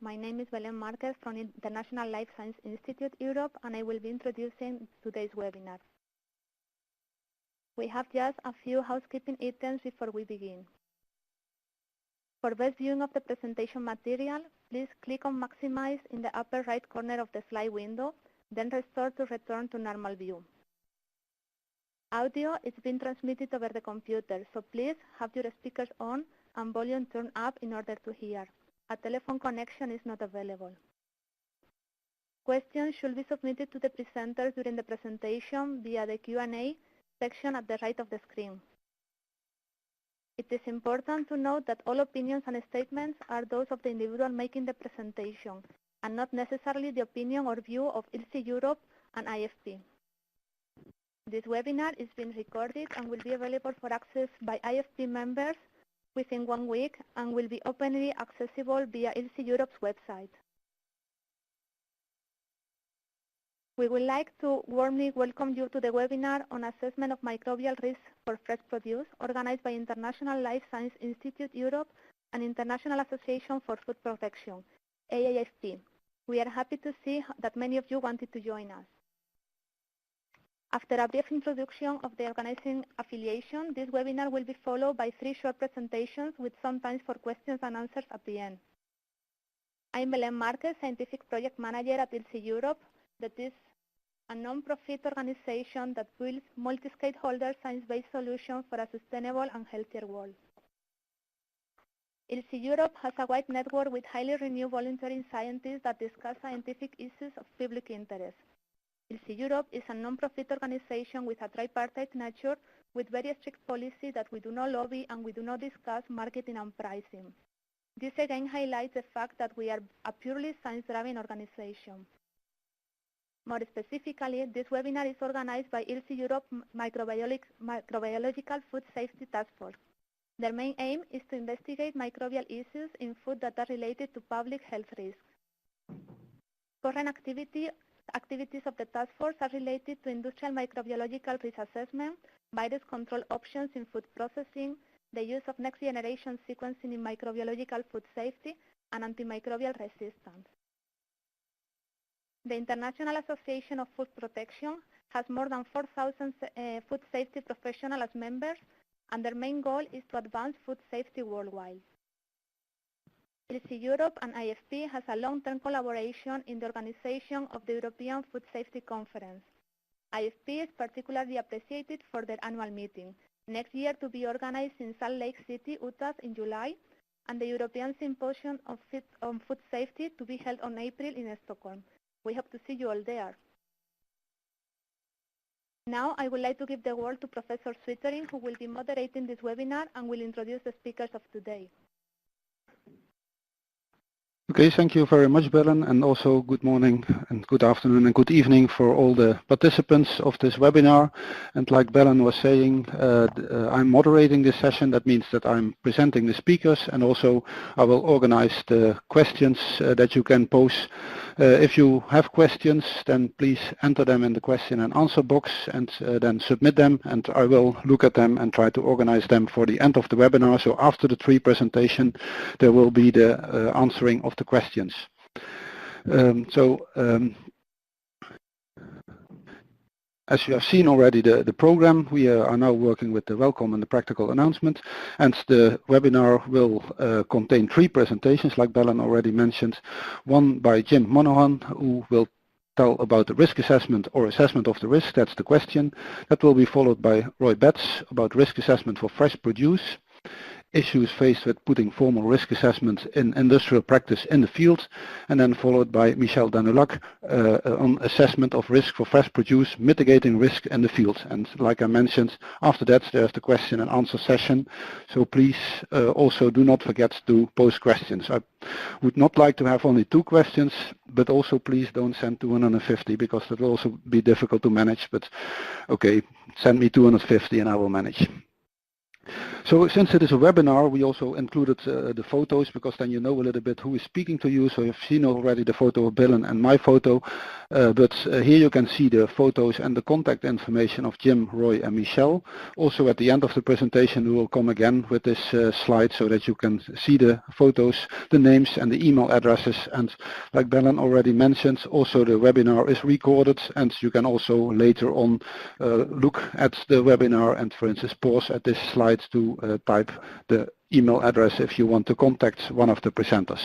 My name is Belén Marquez from International Life Science Institute Europe, and I will be introducing today's webinar. We have just a few housekeeping items before we begin. For best viewing of the presentation material, please click on Maximize in the upper right corner of the slide window, then restore to return to normal view. Audio is being transmitted over the computer, so please have your speakers on and volume turned up in order to hear. A telephone connection is not available. Questions should be submitted to the presenters during the presentation via the Q&A section at the right of the screen. It is important to note that all opinions and statements are those of the individual making the presentation, and not necessarily the opinion or view of ILSI Europe and IFP. This webinar is being recorded and will be available for access by IFP members within 1 week and will be openly accessible via ILSI Europe's website. We would like to warmly welcome you to the webinar on assessment of microbial risk for fresh produce, organized by International Life Science Institute Europe and International Association for Food Protection, AIFP. We are happy to see that many of you wanted to join us. After a brief introduction of the organizing affiliation, this webinar will be followed by 3 short presentations with some time for questions and answers at the end. I'm Belén Marquez, Scientific Project Manager at ILSI Europe, that is a non-profit organization that builds multi-stakeholder science-based solutions for a sustainable and healthier world. ILSI Europe has a wide network with highly renewed voluntary scientists that discuss scientific issues of public interest. ILSI Europe is a non-profit organization with a tripartite nature with very strict policy that we do not lobby and we do not discuss marketing and pricing. This again highlights the fact that we are a purely science-driven organization. More specifically, this webinar is organized by ILSI Europe Microbiological Food Safety Task Force. Their main aim is to investigate microbial issues in food that are related to public health risks. Current activities of the task force are related to industrial microbiological risk assessment, virus control options in food processing, the use of next-generation sequencing in microbiological food safety, and antimicrobial resistance. The International Association of Food Protection has more than 4,000 food safety professionals as members, and their main goal is to advance food safety worldwide. ILSI Europe and IFP has a long-term collaboration in the organization of the European Food Safety Conference. IFP is particularly appreciated for their annual meeting, next year to be organized in Salt Lake City, Utah in July, and the European Symposium on Food Safety to be held on April in Stockholm. We hope to see you all there. Now I would like to give the word to Professor Swittering, who will be moderating this webinar and will introduce the speakers of today. Okay, thank you very much, Belén, and also good morning and good afternoon and good evening for all the participants of this webinar. And like Belén was saying, I'm moderating this session. That means that I'm presenting the speakers, and also I will organize the questions that you can pose. If you have questions, then please enter them in the question and answer box and then submit them, and I will look at them and try to organize them for the end of the webinar. So after the 3 presentations, there will be the answering of the questions. As you have seen already the program, we are now working with the welcome and the practical announcement, and the webinar will contain 3 presentations, like Belén already mentioned. One by Jim Monahan, who will tell about the risk assessment or assessment of the risk, that's the question. That will be followed by Roy Betts about risk assessment for fresh produce, issues faced with putting formal risk assessment in industrial practice in the field, and then followed by Michel Danulac on assessment of risk for fresh produce, mitigating risk in the field. And like I mentioned, after that there's the question and answer session, so please also do not forget to pose questions. I would not like to have only 2 questions, but also please don't send 250, because that will also be difficult to manage, but okay, send me 250 and I will manage. So since it is a webinar, we also included the photos, because then you know a little bit who is speaking to you. So you've seen already the photo of Bill and my photo, but here you can see the photos and the contact information of Jim, Roy and Michelle. Also at the end of the presentation we will come again with this slide so that you can see the photos, the names and the email addresses. And like Belen already mentioned, also the webinar is recorded, and you can also later on look at the webinar and, for instance, pause at this slide to type the email address if you want to contact one of the presenters.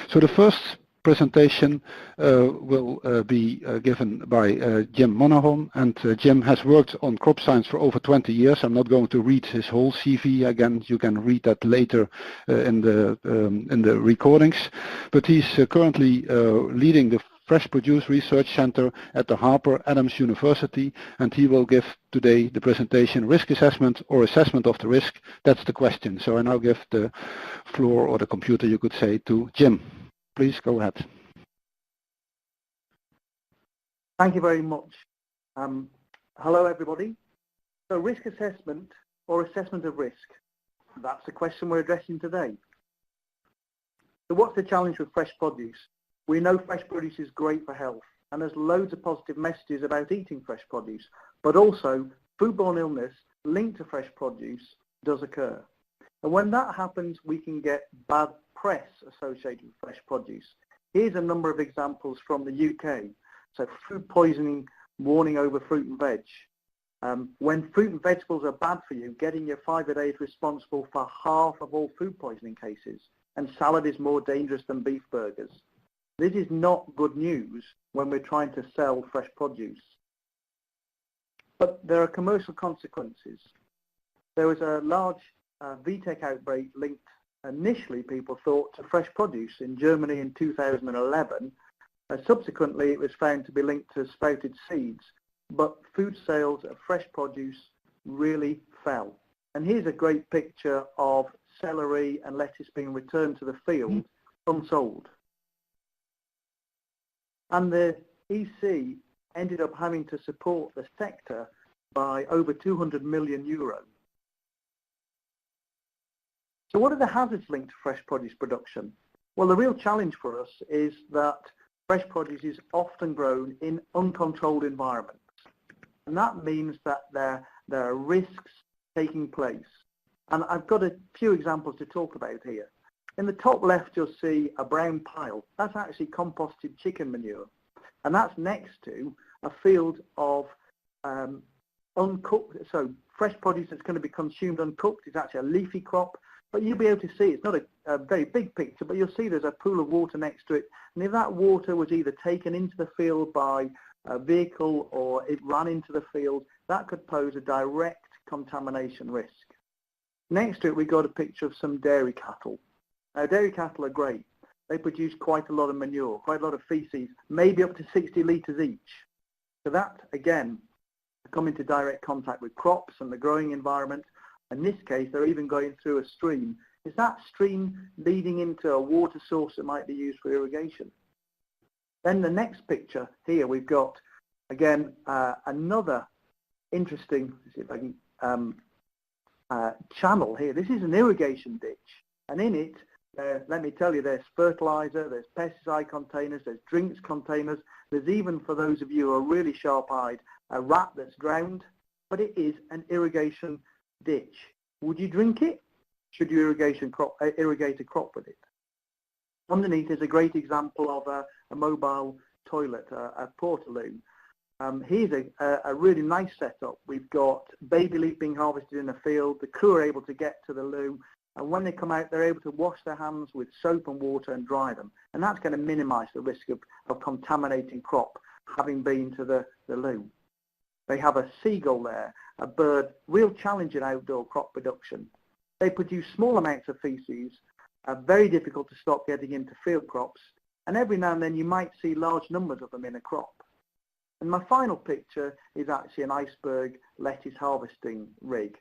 So the first presentation will be given by Jim Monahan, and Jim has worked on crop science for over 20 years. I'm not going to read his whole CV again. You can read that later in the recordings. But he's currently leading the Fresh Produce Research Center at the Harper Adams University, and he will give today the presentation Risk Assessment or Assessment of the Risk. That's the question. So I now give the floor, or the computer you could say, to Jim. Please go ahead. Thank you very much. Hello everybody. So risk assessment or assessment of risk, that's the question we're addressing today. So what's the challenge with fresh produce? We know fresh produce is great for health, and there's loads of positive messages about eating fresh produce, but also foodborne illness linked to fresh produce does occur. And when that happens, we can get bad press associated with fresh produce. Here's a number of examples from the UK. So food poisoning warning over fruit and veg. When fruit and vegetables are bad for you, getting your five a day is responsible for half of all food poisoning cases, and salad is more dangerous than beef burgers. This is not good news when we're trying to sell fresh produce. But there are commercial consequences. There was a large VTech outbreak linked, initially people thought, to fresh produce in Germany in 2011. Subsequently it was found to be linked to sprouted seeds, but food sales of fresh produce really fell. And here's a great picture of celery and lettuce being returned to the field unsold. And the EC ended up having to support the sector by over 200 million euros. So what are the hazards linked to fresh produce production? Well, the real challenge for us is that fresh produce is often grown in uncontrolled environments. And that means that there are risks taking place. And I've got a few examples to talk about here. In the top left, you'll see a brown pile. That's actually composted chicken manure. And that's next to a field of uncooked, so fresh produce that's going to be consumed uncooked. It's actually a leafy crop. But you'll be able to see, it's not a very big picture, but you'll see there's a pool of water next to it. And if that water was either taken into the field by a vehicle or it ran into the field, that could pose a direct contamination risk. Next to it, we got a picture of some dairy cattle. Now, dairy cattle are great. They produce quite a lot of manure, quite a lot of feces, maybe up to 60 litres each. So that, again, come into direct contact with crops and the growing environment. In this case, they're even going through a stream. Is that stream leading into a water source that might be used for irrigation? Then the next picture here, we've got, again, another interesting, let's see if I can, channel here. This is an irrigation ditch, and in it, let me tell you, there's fertilizer, there's pesticide containers, there's drinks containers, there's even, for those of you who are really sharp-eyed, a rat that's drowned, but it is an irrigation ditch. Would you drink it? Should you irrigate a crop with it? Underneath is a great example of a mobile toilet, a portaloo. Here's a really nice setup. We've got baby leaf being harvested in a field. The crew are able to get to the loo, and when they come out, they're able to wash their hands with soap and water and dry them. And that's going to minimize the risk of contaminating crop having been to the loo. They have a seagull there, a bird, real challenge in outdoor crop production. They produce small amounts of feces, are very difficult to stop getting into field crops, and every now and then you might see large numbers of them in a crop. And my final picture is actually an iceberg lettuce harvesting rig.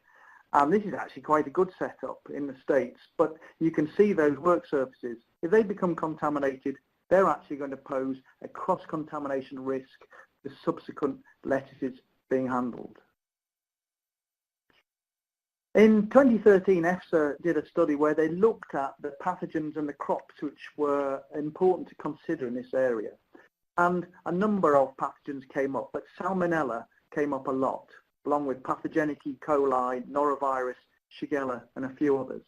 This is actually quite a good setup in the States, but you can see those work surfaces. If they become contaminated, they're actually going to pose a cross-contamination risk to subsequent lettuces being handled. In 2013, EFSA did a study where they looked at the pathogens and the crops which were important to consider in this area. And a number of pathogens came up, but Salmonella came up a lot, along with pathogenic E. coli, norovirus, Shigella, and a few others.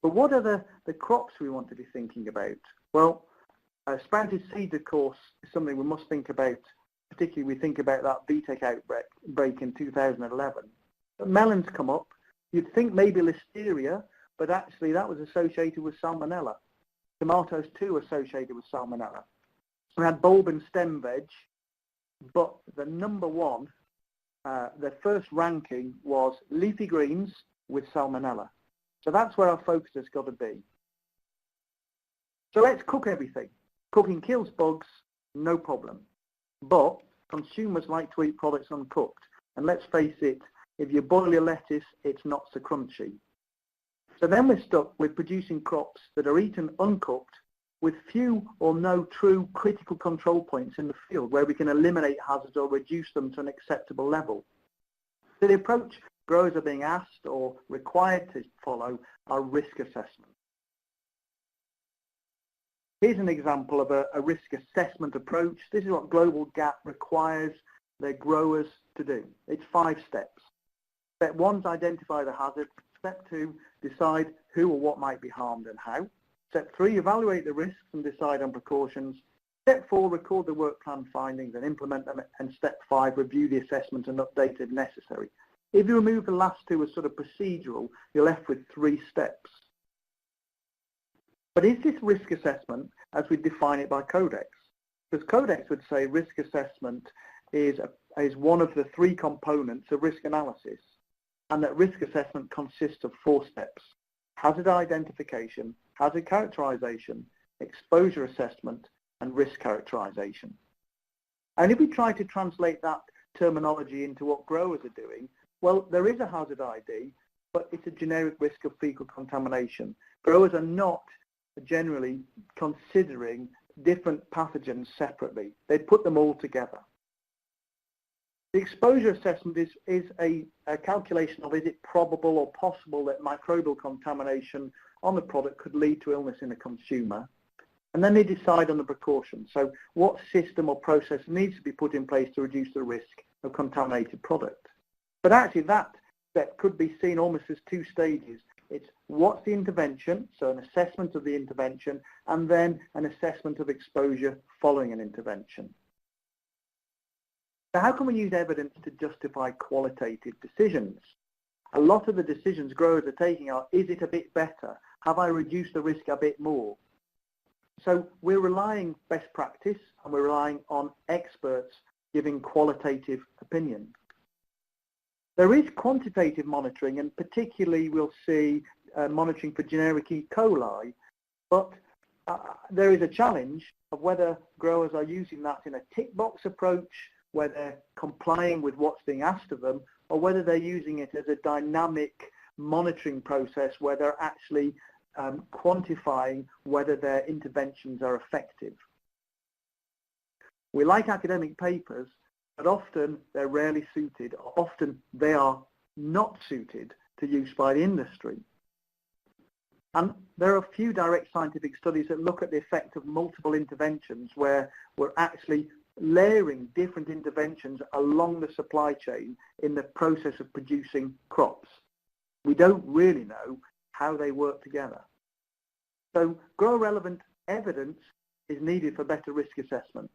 But what are the crops we want to be thinking about? Well, sprouted seeds, of course, is something we must think about. Particularly, we think about that VTEC outbreak in 2011. But melons come up. You'd think maybe listeria, but actually that was associated with Salmonella. Tomatoes too associated with Salmonella. We had bulb and stem veg, but the number one, the first ranking was leafy greens with Salmonella. So that's where our focus has got to be. So let's cook everything. Cooking kills bugs, no problem. But consumers like to eat products uncooked. And let's face it, if you boil your lettuce, it's not so crunchy. So then we're stuck with producing crops that are eaten uncooked with few or no true critical control points in the field where we can eliminate hazards or reduce them to an acceptable level. So the approach growers are being asked or required to follow are risk assessment. Here's an example of a risk assessment approach. This is what Global GAP requires their growers to do. It's 5 steps. Step 1 is identify the hazard. Step 2, decide who or what might be harmed and how. Step 3, evaluate the risks and decide on precautions. Step 4, record the work plan findings and implement them. And step 5, review the assessment and update if necessary. If you remove the last 2 as sort of procedural, you're left with 3 steps. But is this risk assessment as we define it by Codex? Because Codex would say risk assessment is one of the 3 components of risk analysis, and that risk assessment consists of 4 steps: hazard identification, hazard characterization, exposure assessment, and risk characterization. And if we try to translate that terminology into what growers are doing, well, there is a hazard ID, but it's a generic risk of fecal contamination. Growers are not generally considering different pathogens separately. They put them all together. The exposure assessment is a calculation of is it probable or possible that microbial contamination on the product could lead to illness in a consumer. And then they decide on the precautions. So what system or process needs to be put in place to reduce the risk of contaminated product. But actually that step could be seen almost as 2 stages. It's what's the intervention, so an assessment of the intervention, and then an assessment of exposure following an intervention. So how can we use evidence to justify qualitative decisions? A lot of the decisions growers are taking are, is it a bit better? Have I reduced the risk a bit more? So we're relying best practice and we're relying on experts giving qualitative opinion. There is quantitative monitoring, and particularly we'll see monitoring for generic E. coli, but there is a challenge of whether growers are using that in a tick box approach, where they're complying with what's being asked of them, or whether they're using it as a dynamic monitoring process where they're actually quantifying whether their interventions are effective. We like academic papers, but often they're rarely suited, or often they are not suited to use by the industry. And there are a few direct scientific studies that look at the effect of multiple interventions where we're actually layering different interventions along the supply chain in the process of producing crops. We don't really know how they work together. So grower-relevant evidence is needed for better risk assessment.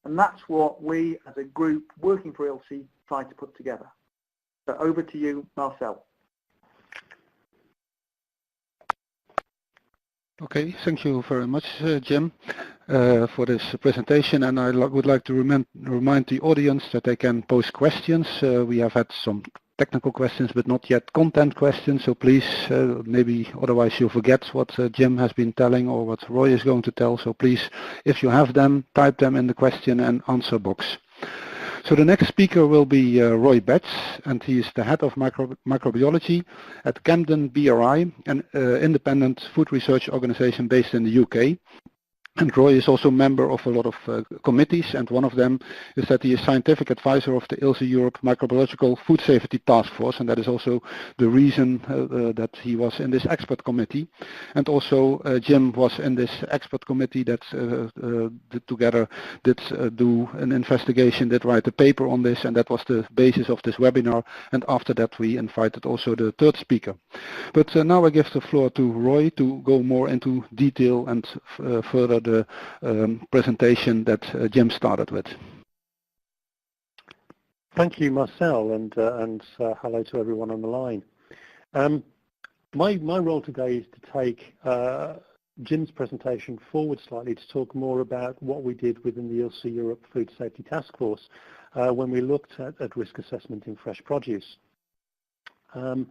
And that's what we as a group working for ILSI try to put together. So over to you, Marcel. Okay, thank you very much, Jim, for this presentation. And I would like to remind the audience that they can pose questions. We have had some technical questions, but not yet content questions. So please, maybe otherwise you'll forget what Jim has been telling or what Roy is going to tell. So please, if you have them, type them in the question and answer box. So the next speaker will be Roy Betts, and he is the head of microbiology at Camden BRI, an independent food research organization based in the UK. And Roy is also a member of a lot of committees, and one of them is that he is scientific advisor of the ILSI Europe Microbiological Food Safety Task Force, and that is also the reason that he was in this expert committee. And also Jim was in this expert committee that together did do an investigation, did write a paper on this, and that was the basis of this webinar. And after that we invited also the third speaker. But now I give the floor to Roy to go more into detail and further the presentation that Jim started with. Thank you, Marcel, and hello to everyone on the line. My role today is to take Jim's presentation forward slightly to talk more about what we did within the ILSI Europe Food Safety Task Force when we looked at risk assessment in fresh produce. Go on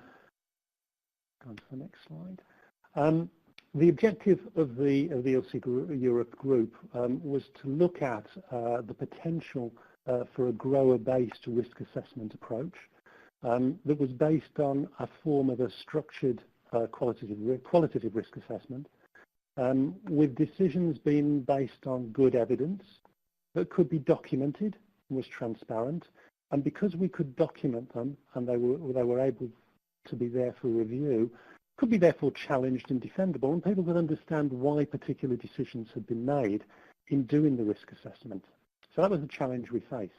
to the next slide. The objective of the ILSI Europe group was to look at the potential for a grower-based risk assessment approach that was based on a form of a structured qualitative risk assessment with decisions being based on good evidence that could be documented and was transparent. And because we could document them and they were able to be there for review, could be therefore challenged and defendable, and people could understand why particular decisions had been made in doing the risk assessment. So that was the challenge we faced.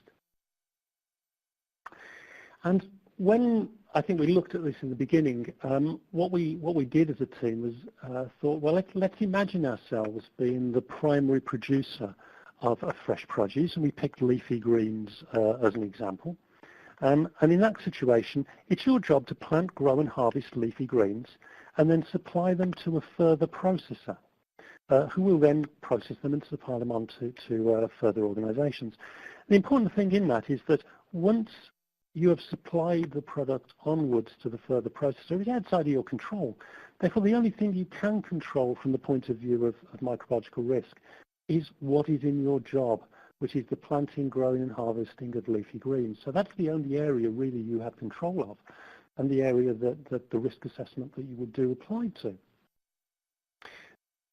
And when I think we looked at this in the beginning, what we did as a team was thought, well, let's imagine ourselves being the primary producer of fresh produce, and we picked leafy greens as an example. And in that situation, it's your job to plant, grow and harvest leafy greens and then supply them to a further processor who will then process them and supply them on to further organisations. The important thing in that is that once you have supplied the product onwards to the further processor, it's outside of your control. Therefore, the only thing you can control from the point of view of microbiological risk is what is in your job, which is the planting, growing and harvesting of leafy greens. So that's the only area really you have control of, and the area that the risk assessment that you would do applied to.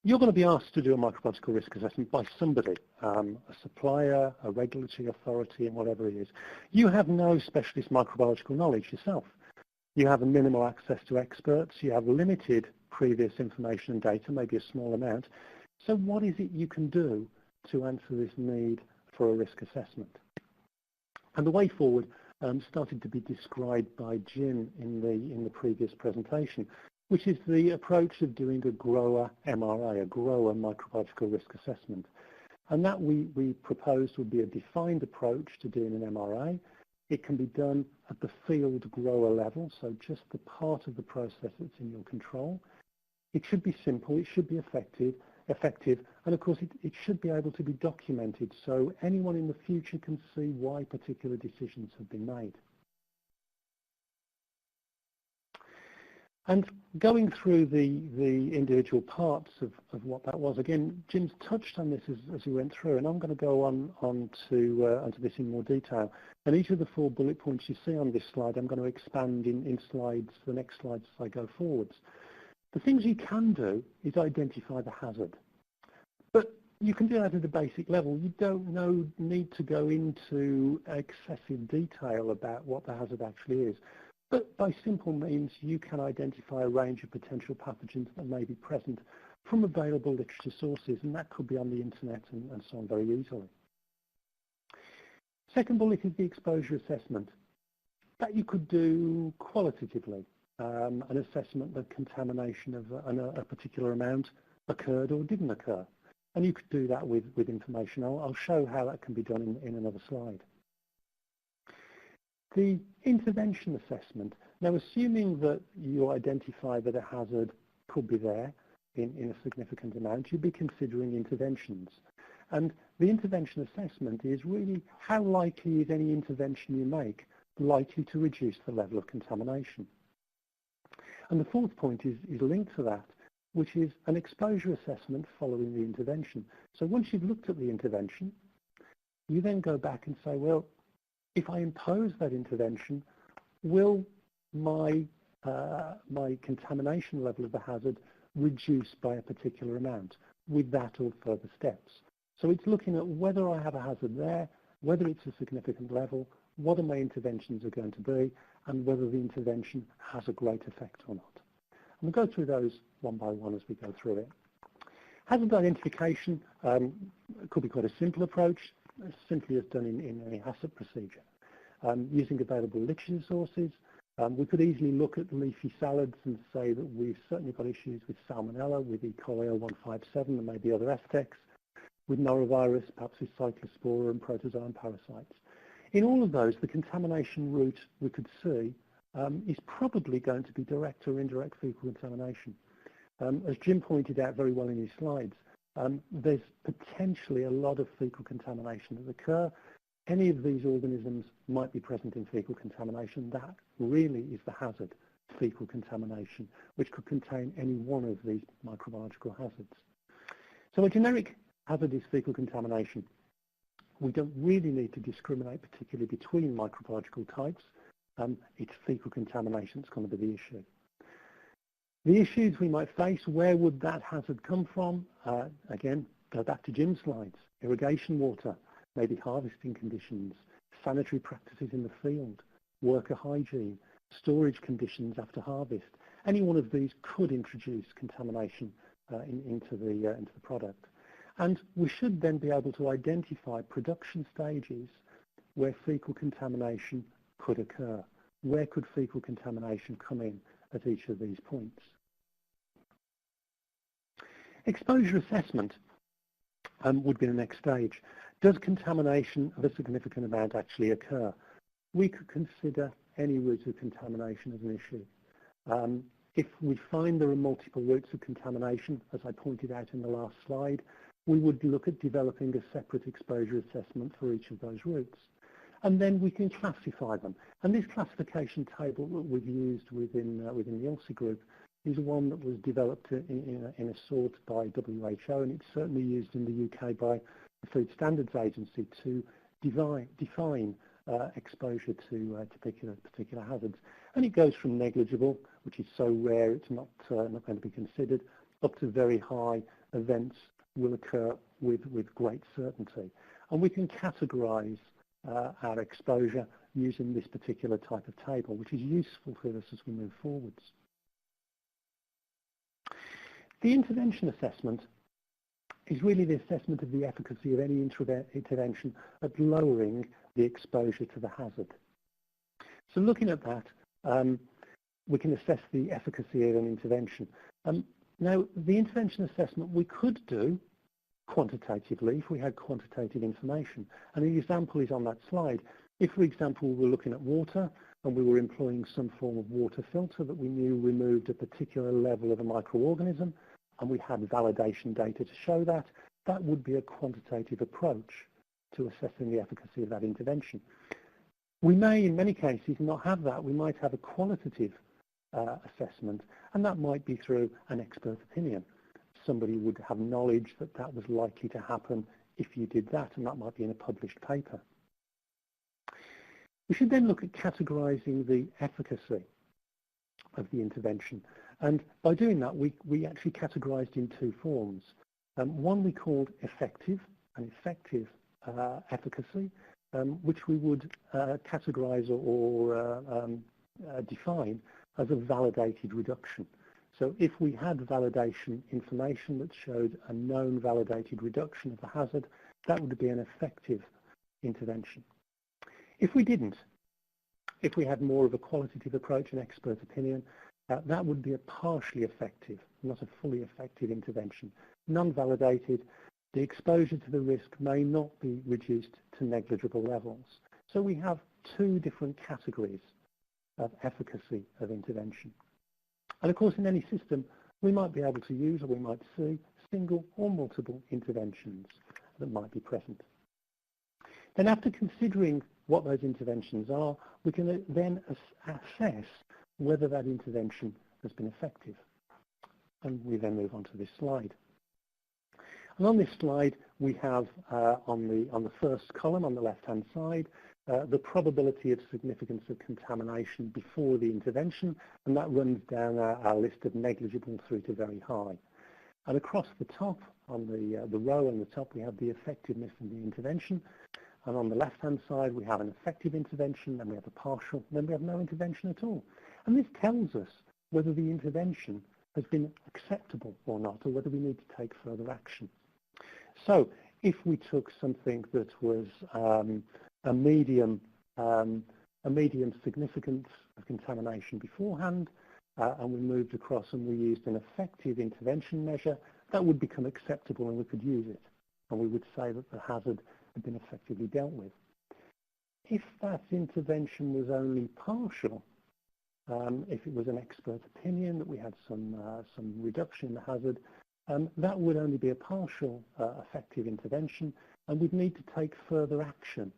You're going to be asked to do a microbiological risk assessment by somebody, a supplier, a regulatory authority, and whatever it is. You have no specialist microbiological knowledge yourself. You have a minimal access to experts. You have limited previous information and data, maybe a small amount. So what is it you can do to answer this need for a risk assessment? And the way forward started to be described by Jim in the previous presentation, which is the approach of doing a grower MRA, a grower microbiological risk assessment. And that we proposed would be a defined approach to doing an MRA. It can be done at the field grower level, so just the part of the process that's in your control. It should be simple, it should be effective, and of course it should be able to be documented so anyone in the future can see why particular decisions have been made. And going through the individual parts of what that was, again, Jim's touched on this as we went through, and I'm going to go onto this in more detail. And each of the 4 bullet points you see on this slide, I'm going to expand in the next slides as I go forwards. The things you can do is identify the hazard. But you can do that at a basic level. You don't need to go into excessive detail about what the hazard actually is. But by simple means, you can identify a range of potential pathogens that may be present from available literature sources, and that could be on the internet and so on very easily. Second bullet is the exposure assessment. That you could do qualitatively, an assessment that contamination of a particular amount occurred or didn't occur. And you could do that with information. I'll show how that can be done in another slide. The intervention assessment. Now, assuming that you identify that a hazard could be there in a significant amount, you'd be considering interventions. And the intervention assessment is really how likely is any intervention you make likely to reduce the level of contamination. And the fourth point is linked to that, which is an exposure assessment following the intervention. So once you've looked at the intervention, you then go back and say, well, if I impose that intervention, will my contamination level of the hazard reduce by a particular amount? with that or further steps. So it's looking at whether I have a hazard there, whether it's a significant level, what are my interventions are going to be, and whether the intervention has a great effect or not. And we'll go through those one by one as we go through it. Hazard identification could be quite a simple approach, as simply as done in any hazard procedure. Using available literature sources, we could easily look at leafy salads and say that we've certainly got issues with salmonella, with E. coli 157 and maybe other FTECs, with norovirus, perhaps with cyclospora and protozoan parasites. In all of those, the contamination route we could see is probably going to be direct or indirect fecal contamination. As Jim pointed out very well in his slides, there's potentially a lot of fecal contamination that occur. Any of these organisms might be present in fecal contamination. That really is the hazard, fecal contamination, which could contain any one of these microbiological hazards. So a generic hazard is fecal contamination. We don't really need to discriminate particularly between microbiological types. It's fecal contamination that's going to be the issue. The issues we might face, where would that hazard come from? Again, go back to Jim's slides. Irrigation water, maybe harvesting conditions, sanitary practices in the field, worker hygiene, storage conditions after harvest. Any one of these could introduce contamination into the product. And we should then be able to identify production stages where fecal contamination could occur. Where could fecal contamination come in at each of these points? Exposure assessment would be the next stage. Does contamination of a significant amount actually occur? We could consider any route of contamination as an issue. If we find there are multiple routes of contamination, as I pointed out in the last slide, we would look at developing a separate exposure assessment for each of those routes. And then we can classify them. And this classification table that we've used within the ILSI group is one that was developed in a sort by WHO, and it's certainly used in the UK by the Food Standards Agency to define exposure to particular hazards. And it goes from negligible, which is so rare it's not going to be considered, up to very high events will occur with great certainty. And we can categorise our exposure using this particular type of table, which is useful for us as we move forwards. The intervention assessment is really the assessment of the efficacy of any intervention at lowering the exposure to the hazard. So looking at that, we can assess the efficacy of an intervention. Now, the intervention assessment we could do quantitatively if we had quantitative information. And the example is on that slide. If, for example, we were looking at water and we were employing some form of water filter that we knew removed a particular level of a microorganism, and we had validation data to show that, that would be a quantitative approach to assessing the efficacy of that intervention. We may, in many cases, not have that. We might have a qualitative assessment, and that might be through an expert opinion. Somebody would have knowledge that that was likely to happen if you did that, and that might be in a published paper. We should then look at categorising the efficacy of the intervention. And by doing that, we actually categorised in two forms. One we called effective, an effective efficacy, which we would categorise or define as a validated reduction. So if we had validation information that showed a known validated reduction of the hazard, that would be an effective intervention. If we didn't, if we had more of a qualitative approach, an expert opinion, that would be a partially effective, not a fully effective intervention. Non-validated, the exposure to the risk may not be reduced to negligible levels. So we have two different categories of efficacy of intervention. And of course, in any system, we might be able to use, or we might see, single or multiple interventions that might be present. Then after considering what those interventions are, we can then assess whether that intervention has been effective. And we then move on to this slide. And on this slide, we have on the first column on the left-hand side, the probability of significance of contamination before the intervention, and that runs down our list of negligible through to very high. And across the top the row on the top, we have the effectiveness and the intervention. And on the left-hand side, we have an effective intervention, then we have a partial, and then we have no intervention at all. And this tells us whether the intervention has been acceptable or not, or whether we need to take further action. So if we took something that was a medium significance of contamination beforehand, and we moved across and we used an effective intervention measure, that would become acceptable and we could use it. And we would say that the hazard had been effectively dealt with. If that intervention was only partial, if it was an expert opinion that we had some reduction in the hazard, that would only be a partial effective intervention, and we'd need to take further action.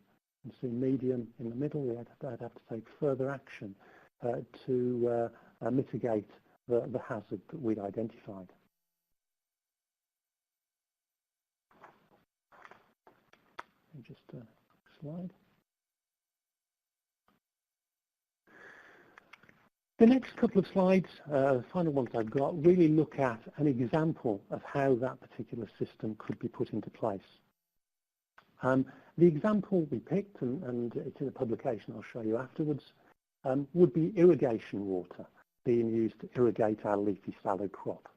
You see medium in the middle, I'd have to take further action to mitigate the hazard that we'd identified. Just a slide. The next couple of slides, the final ones I've got, really look at an example of how that particular system could be put into place. The example we picked, and it's in a publication I'll show you afterwards, would be irrigation water being used to irrigate our leafy salad crop.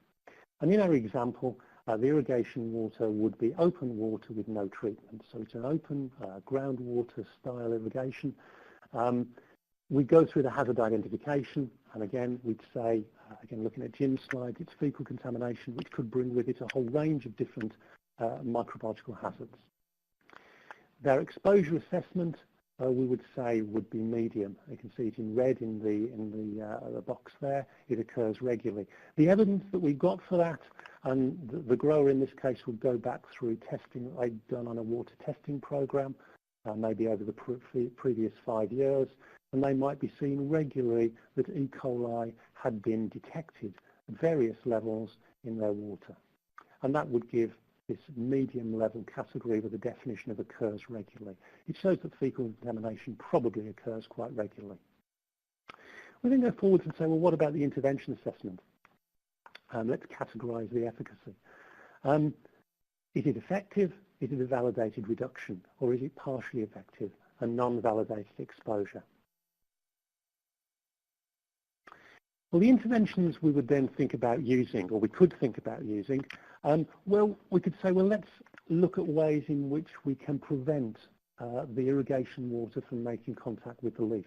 And in our example, the irrigation water would be open water with no treatment. So it's an open groundwater style irrigation. We go through the hazard identification, and again, we'd say, again, looking at Jim's slide, it's fecal contamination, which could bring with it a whole range of different microbiological hazards. Their exposure assessment, we would say, would be medium. You can see it in red in the box there. It occurs regularly. The evidence that we've got for that, and the grower in this case would go back through testing that they'd done on a water testing program, maybe over the previous 5 years, and they might be seeing regularly that E. coli had been detected at various levels in their water. And that would give this medium level category with the definition of occurs regularly. It shows that fecal contamination probably occurs quite regularly. We then go forward and say, well, what about the intervention assessment? Let's categorise the efficacy. Is it effective? Is it a validated reduction? Or is it partially effective and non-validated exposure? Well, the interventions we would then think about using, or we could think about using, well, we could say, well, let's look at ways in which we can prevent the irrigation water from making contact with the leaf.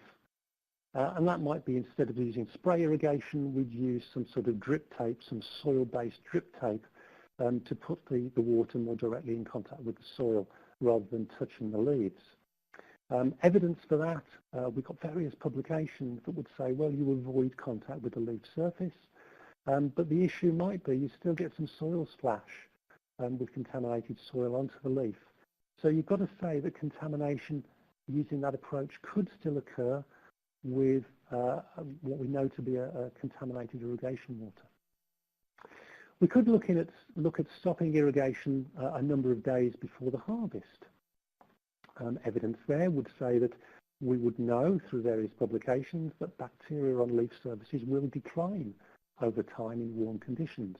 And that might be, instead of using spray irrigation, we'd use some sort of drip tape, some soil-based drip tape, to put the water more directly in contact with the soil rather than touching the leaves. Evidence for that, we've got various publications that would say, well, you avoid contact with the leaf surface, but the issue might be you still get some soil splash with contaminated soil onto the leaf. So you've got to say that contamination using that approach could still occur with what we know to be a contaminated irrigation water. We could look at stopping irrigation a number of days before the harvest. Evidence there would say that we would know through various publications that bacteria on leaf surfaces will decline over time in warm conditions.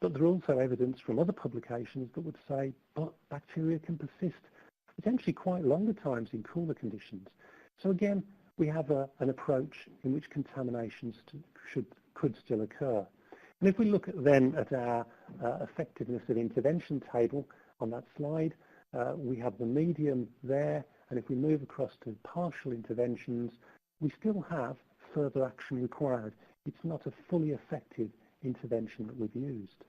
But there are also evidence from other publications that would say but bacteria can persist potentially quite longer times in cooler conditions. So again, we have an approach in which contaminations could still occur. And if we look then at our effectiveness of intervention table on that slide, we have the medium there, and if we move across to partial interventions, we still have further action required. It's not a fully effective intervention that we've used.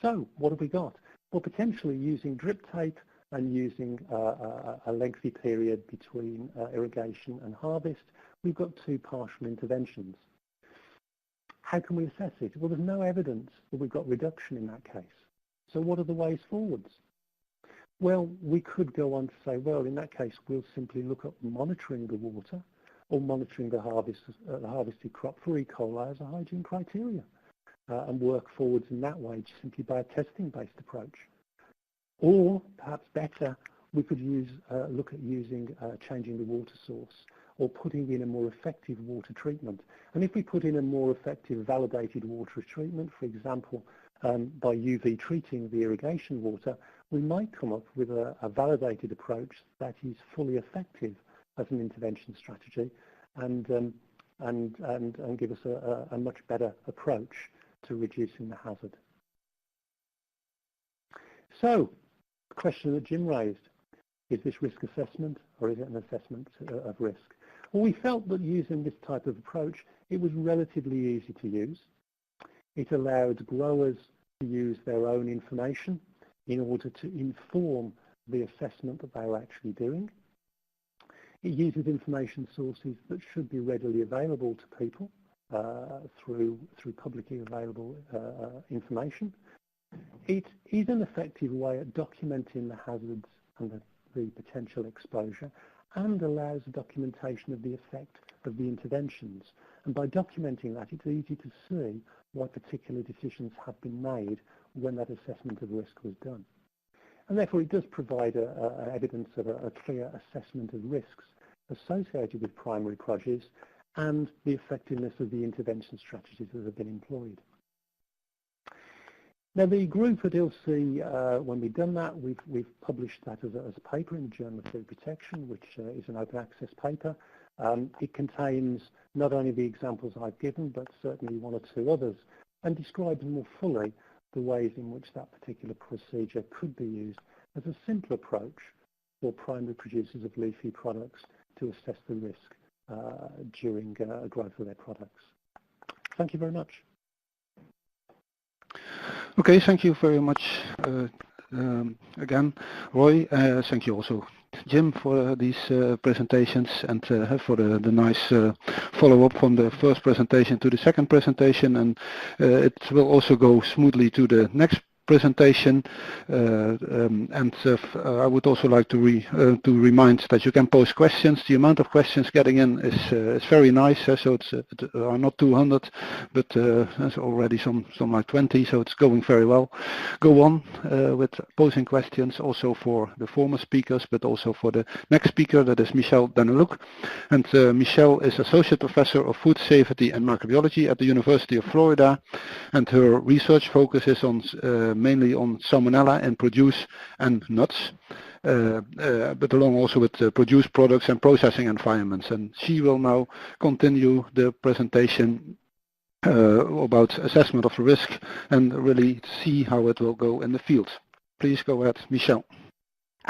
So what have we got? Well, potentially using drip tape and using a lengthy period between irrigation and harvest, we've got 2 partial interventions. How can we assess it? Well, there's no evidence that we've got reduction in that case. So what are the ways forwards? Well, we could go on to say, well, in that case, we'll simply look at monitoring the water or monitoring the harvested crop for E. coli as a hygiene criteria and work forwards in that way just simply by a testing-based approach. Or, perhaps better, we could look at using changing the water source or putting in a more effective water treatment. And if we put in a more effective validated water treatment, for example, by UV treating the irrigation water, we might come up with a validated approach that is fully effective as an intervention strategy and give us a much better approach to reducing the hazard. So, the question that Jim raised, is this risk assessment or is it an assessment of risk? Well, we felt that using this type of approach, it was relatively easy to use. It allowed growers to use their own information in order to inform the assessment that they were actually doing. It uses information sources that should be readily available to people through publicly available information. It is an effective way at documenting the hazards and the potential exposure, and allows the documentation of the effect of the interventions. And by documenting that, it's easy to see why particular decisions have been made when that assessment of risk was done. And therefore it does provide evidence of a clear assessment of risks associated with primary produce and the effectiveness of the intervention strategies that have been employed. Now the group at ILSI, when we've done that, we've published that as a paper in the Journal of Food Protection, which is an open access paper. It contains not only the examples I've given, but certainly one or two others, and describes more fully the ways in which that particular procedure could be used as a simple approach for primary producers of leafy products to assess the risk during growth of their products. Thank you very much. Okay, thank you very much again, Roy. Thank you also, Jim, for these presentations and for the nice follow-up from the first presentation to the second presentation. And it will also go smoothly to the next presentation, I would also like to remind that you can post questions. The amount of questions getting in is very nice, so it's are not 200, but there's already some like 20, so it's going very well. Go on with posing questions, also for the former speakers, but also for the next speaker, that is Michelle Daneluk. And Michelle is Associate Professor of Food Safety and Microbiology at the University of Florida, and her research focuses on mainly on salmonella in produce and nuts, but along also with produce products and processing environments. And she will now continue the presentation about assessment of risk and really see how it will go in the field. Please go ahead, Michelle.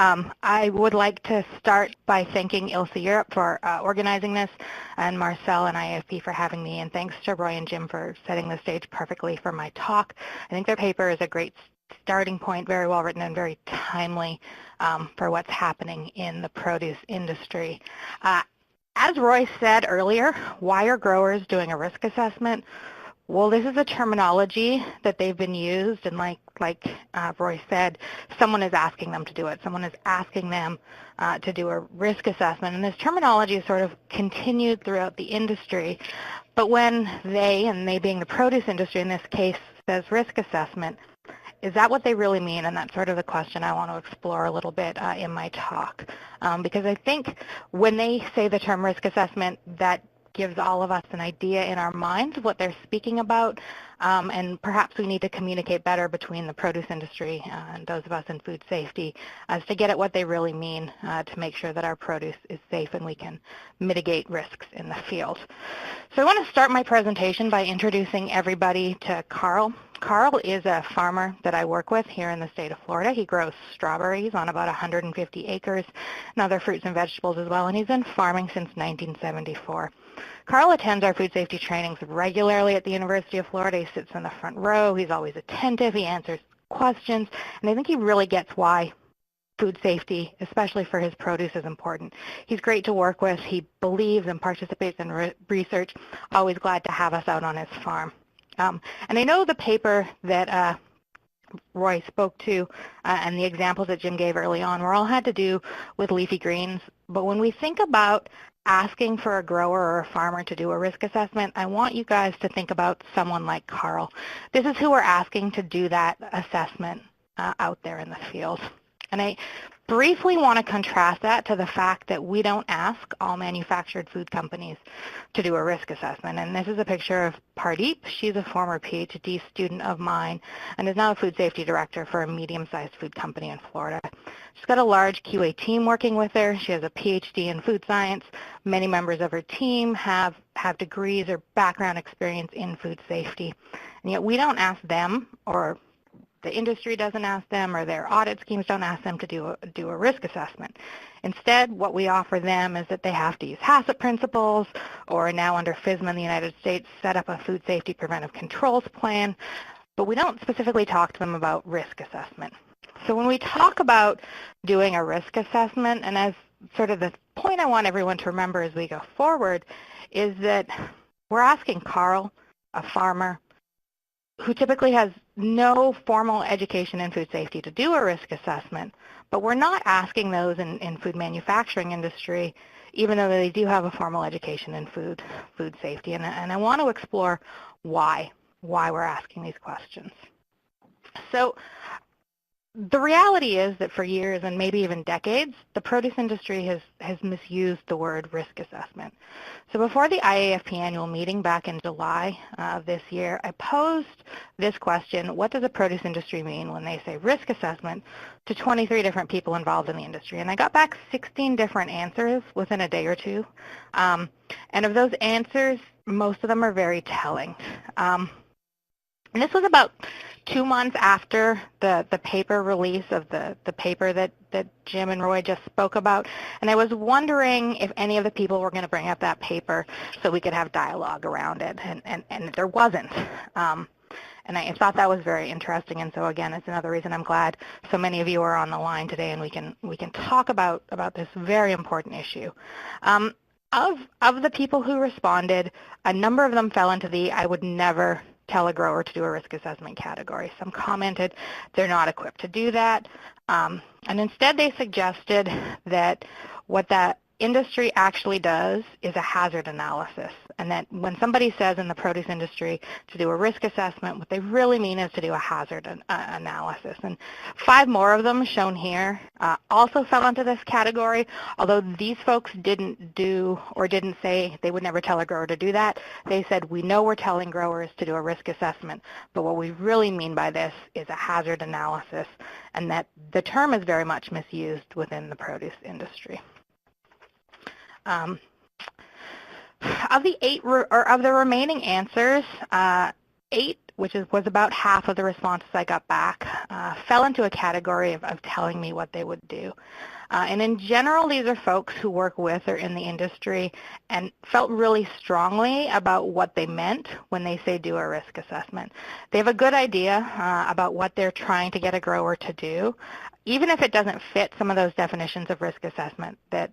I would like to start by thanking ILSI Europe for organizing this, and Marcel and IFP for having me, and thanks to Roy and Jim for setting the stage perfectly for my talk. I think their paper is a great starting point, very well written and very timely for what's happening in the produce industry. As Roy said earlier, why are growers doing a risk assessment? Well, this is a terminology that they've been used, and like Roy said, someone is asking them to do it. Someone is asking them to do a risk assessment, and this terminology is sort of continued throughout the industry. But when they, and they being the produce industry in this case, says risk assessment, is that what they really mean? And that's sort of the question I want to explore a little bit in my talk. Because I think when they say the term risk assessment, that gives all of us an idea in our minds of what they're speaking about, and perhaps we need to communicate better between the produce industry and those of us in food safety as to get at what they really mean to make sure that our produce is safe and we can mitigate risks in the field. So I want to start my presentation by introducing everybody to Carl. Carl is a farmer that I work with here in the state of Florida. He grows strawberries on about 150 acres and other fruits and vegetables as well, and he's been farming since 1974. Carl attends our food safety trainings regularly at the University of Florida. He sits in the front row. He's always attentive. He answers questions, and I think he really gets why food safety, especially for his produce, is important. He's great to work with. He believes and participates in research, always glad to have us out on his farm. And I know the paper that Roy spoke to and the examples that Jim gave early on were all had to do with leafy greens, but when we think about asking for a grower or a farmer to do a risk assessment, I want you guys to think about someone like Carl. This is who we're asking to do that assessment out there in the field. And I briefly want to contrast that to the fact that we don't ask all manufactured food companies to do a risk assessment. And this is a picture of Pardeep. She's a former PhD student of mine and is now a food safety director for a medium-sized food company in Florida. She's got a large QA team working with her. She has a PhD in food science. Many members of her team have degrees or background experience in food safety. And yet we don't ask them, or the industry doesn't ask them, or their audit schemes don't ask them to do a risk assessment. Instead, what we offer them is that they have to use HACCP principles, or now under FSMA in the United States, set up a food safety preventive controls plan, but we don't specifically talk to them about risk assessment. So when we talk about doing a risk assessment, and as sort of the point I want everyone to remember as we go forward, is that we're asking Carl, a farmer, who typically has no formal education in food safety, to do a risk assessment, but we're not asking those in food manufacturing industry, even though they do have a formal education in food safety. And I want to explore why we're asking these questions. So the reality is that for years and maybe even decades, the produce industry has misused the word risk assessment. So before the IAFP annual meeting back in July of this year, I posed this question: what does the produce industry mean when they say risk assessment, to 23 different people involved in the industry? And I got back 16 different answers within a day or two. And of those answers, most of them are very telling. And this was about 2 months after the paper release of the paper that Jim and Roy just spoke about. And I was wondering if any of the people were going to bring up that paper so we could have dialogue around it. And there wasn't. And I thought that was very interesting. And so again, it's another reason I'm glad so many of you are on the line today, and we can talk about this very important issue. Of the people who responded, a number of them fell into the "I would never tell a grower to do a risk assessment" category. Some commented they're not equipped to do that. And instead they suggested that what that industry actually does is a hazard analysis, and that when somebody says in the produce industry to do a risk assessment, what they really mean is to do a hazard analysis. And 5 more of them shown here also fell into this category, although these folks didn't do or didn't say they would never tell a grower to do that. They said, we know we're telling growers to do a risk assessment, but what we really mean by this is a hazard analysis, and that the term is very much misused within the produce industry. Of the remaining answers, 8, which was about half of the responses I got back, fell into a category of telling me what they would do. And in general, these are folks who work with or in the industry and felt really strongly about what they meant when they say do a risk assessment. They have a good idea about what they're trying to get a grower to do, even if it doesn't fit some of those definitions of risk assessment that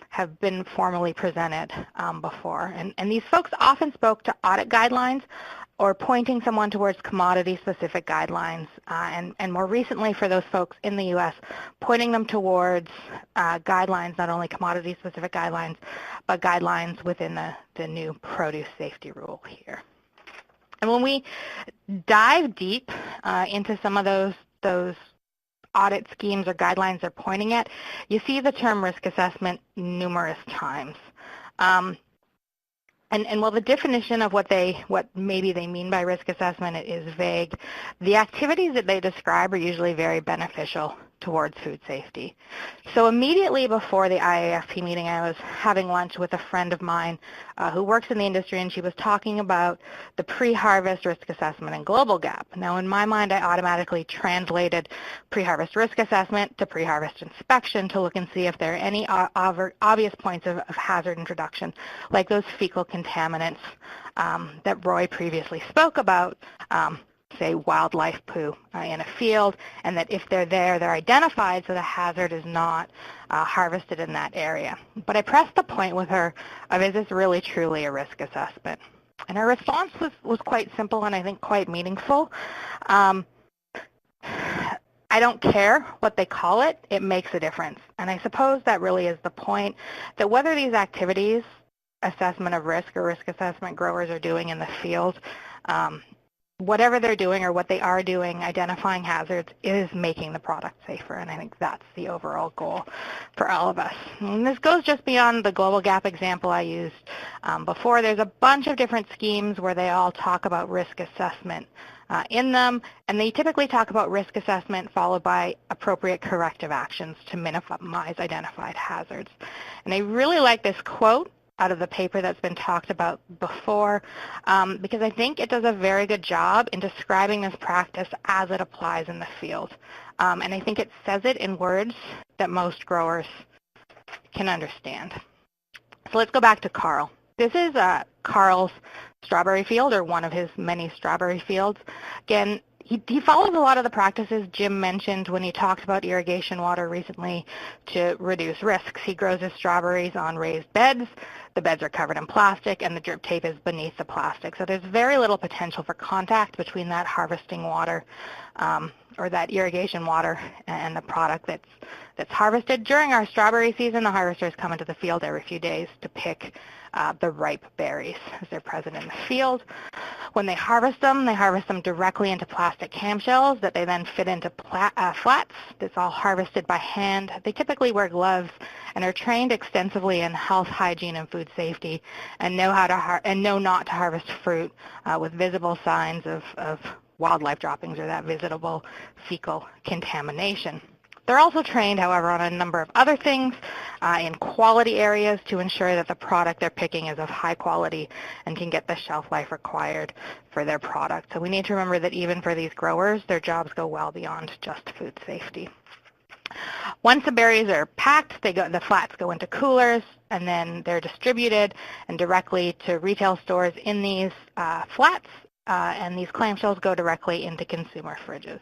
have been formally presented before. And these folks often spoke to audit guidelines or pointing someone towards commodity-specific guidelines, and more recently for those folks in the U.S., pointing them towards guidelines, not only commodity-specific guidelines, but guidelines within the new produce safety rule here. And when we dive deep into some of those audit schemes or guidelines they're pointing at, you see the term risk assessment numerous times. And while the definition of what maybe they mean by risk assessment is vague, the activities that they describe are usually very beneficial towards food safety. So immediately before the IAFP meeting, I was having lunch with a friend of mine who works in the industry, and she was talking about the pre-harvest risk assessment and global gap. Now, in my mind, I automatically translated pre-harvest risk assessment to pre-harvest inspection to look and see if there are any obvious points of hazard introduction, like those fecal contaminants that Roy previously spoke about, say wildlife poo in a field, and that if they're there, they're identified so the hazard is not harvested in that area. But I pressed the point with her of, is this really truly a risk assessment? And her response was quite simple and I think quite meaningful. I don't care what they call it, it makes a difference. And I suppose that really is the point, that whether these activities, assessment of risk or risk assessment growers are doing in the field, whatever they're doing or what they are doing, identifying hazards, is making the product safer. And I think that's the overall goal for all of us. And this goes just beyond the Global Gap example I used before. There's a bunch of different schemes where they all talk about risk assessment in them, and they typically talk about risk assessment followed by appropriate corrective actions to minimize identified hazards. And I really like this quote out of the paper that's been talked about before, because I think it does a very good job in describing this practice as it applies in the field. And I think it says it in words that most growers can understand. So let's go back to Carl. This is Carl's strawberry field, or one of his many strawberry fields. Again, he follows a lot of the practices Jim mentioned when he talked about irrigation water recently to reduce risks. He grows his strawberries on raised beds. The beds are covered in plastic, and the drip tape is beneath the plastic. So there's very little potential for contact between that harvesting water or that irrigation water and the product that's harvested. During our strawberry season, the harvesters come into the field every few days to pick the ripe berries as they're present in the field. When they harvest them directly into plastic camshells that they then fit into flats. That's all harvested by hand. They typically wear gloves and are trained extensively in health, hygiene, and food safety, and know not to harvest fruit with visible signs of wildlife droppings or that visible fecal contamination. They're also trained, however, on a number of other things in quality areas to ensure that the product they're picking is of high quality and can get the shelf life required for their product. So we need to remember that even for these growers, their jobs go well beyond just food safety. Once the berries are packed, the flats go into coolers, and then they're distributed and directly to retail stores in these flats, and these clamshells go directly into consumer fridges.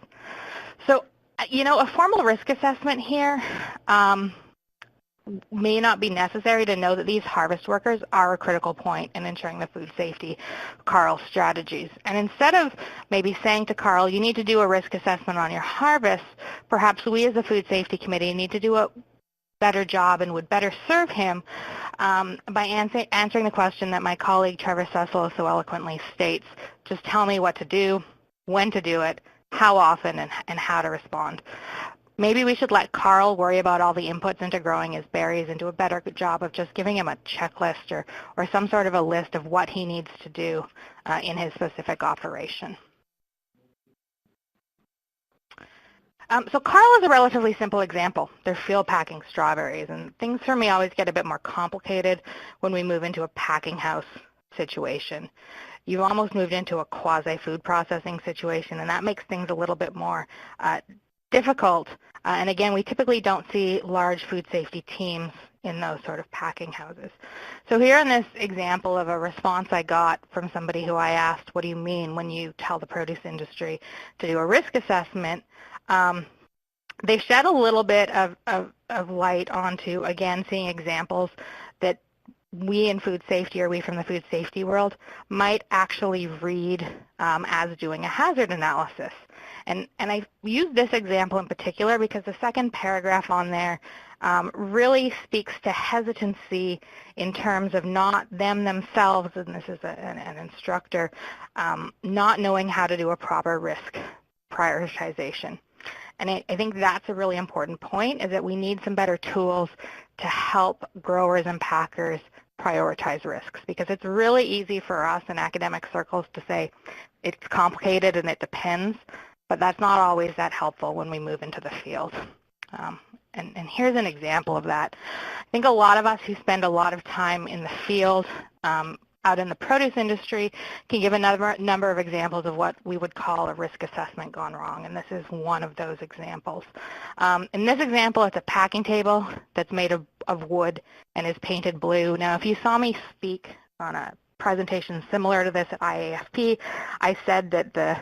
So, you know, a formal risk assessment here may not be necessary to know that these harvest workers are a critical point in ensuring the food safety of Carl's strategies. And instead of maybe saying to Carl, you need to do a risk assessment on your harvest, perhaps we as a food safety committee need to do a better job and would better serve him by answering the question that my colleague Trevor Cecil so eloquently states: just tell me what to do, when to do it, how often, and how to respond. Maybe we should let Carl worry about all the inputs into growing his berries and do a better job of just giving him a checklist or some sort of a list of what he needs to do in his specific operation. So Carl is a relatively simple example. They're field packing strawberries, and things for me always get a bit more complicated when we move into a packing house situation. You've almost moved into a quasi-food processing situation, and that makes things a little bit more difficult. And again, we typically don't see large food safety teams in those sort of packing houses. So here in this example of a response I got from somebody who I asked, what do you mean when you tell the produce industry to do a risk assessment? They shed a little bit of light onto, again, seeing examples that we in food safety, or we from the food safety world, might actually read as doing a hazard analysis. And I use this example in particular because the second paragraph on there really speaks to hesitancy in terms of not them themselves, and this is an instructor, not knowing how to do a proper risk prioritization. And I think that's a really important point, is that we need some better tools to help growers and packers prioritize risks, because it's really easy for us in academic circles to say it's complicated and it depends, but that's not always that helpful when we move into the field. And here's an example of that. I think a lot of us who spend a lot of time in the field out in the produce industry can give a number of examples of what we would call a risk assessment gone wrong, and this is one of those examples. In this example, it's a packing table that's made of wood and is painted blue. Now, if you saw me speak on a presentation similar to this at IAFP, I said that the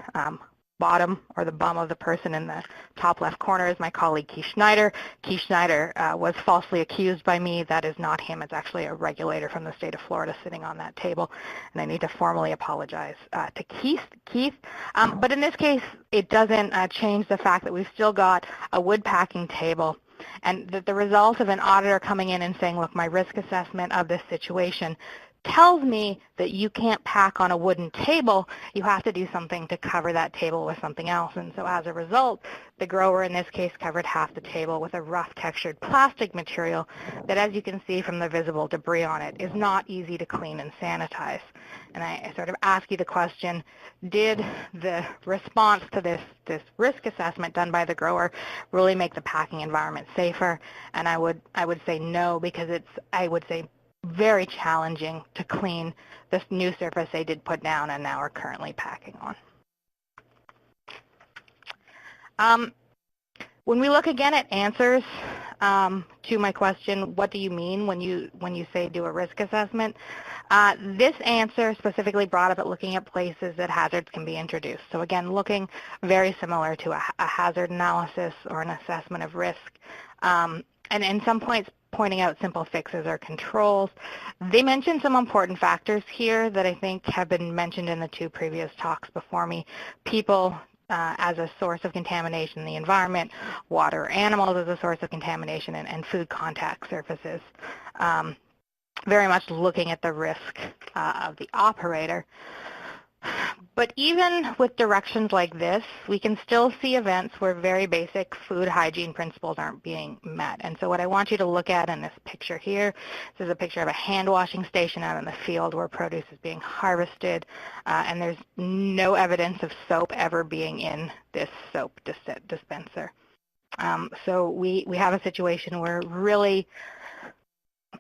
bottom or the bum of the person in the top left corner is my colleague Keith Schneider. Keith Schneider was falsely accused by me. That is not him. It's actually a regulator from the state of Florida sitting on that table, and I need to formally apologize to Keith. But in this case, it doesn't change the fact that we've still got a wood packing table, and that the result of an auditor coming in and saying, look, my risk assessment of this situation tells me that you can't pack on a wooden table. You have to do something to cover that table with something else. And so as a result, the grower in this case covered half the table with a rough textured plastic material that, as you can see from the visible debris on it, is not easy to clean and sanitize. And I sort of ask you the question, did the response to this risk assessment done by the grower really make the packing environment safer? And I would say no, because it's, I would say, very challenging to clean this new surface they did put down and now are currently packing on. When we look again at answers to my question, what do you mean when you say do a risk assessment? This answer specifically brought up at looking at places that hazards can be introduced. So again, looking very similar to a hazard analysis or an assessment of risk. And in some points, pointing out simple fixes or controls. They mentioned some important factors here that I think have been mentioned in the two previous talks before me. People as a source of contamination in the environment, water, animals as a source of contamination, and food contact surfaces. Very much looking at the risk of the operator. But even with directions like this, we can still see events where very basic food hygiene principles aren't being met. And so what I want you to look at in this picture here, this is a picture of a hand washing station out in the field where produce is being harvested, and there's no evidence of soap ever being in this soap dispenser. So we have a situation where really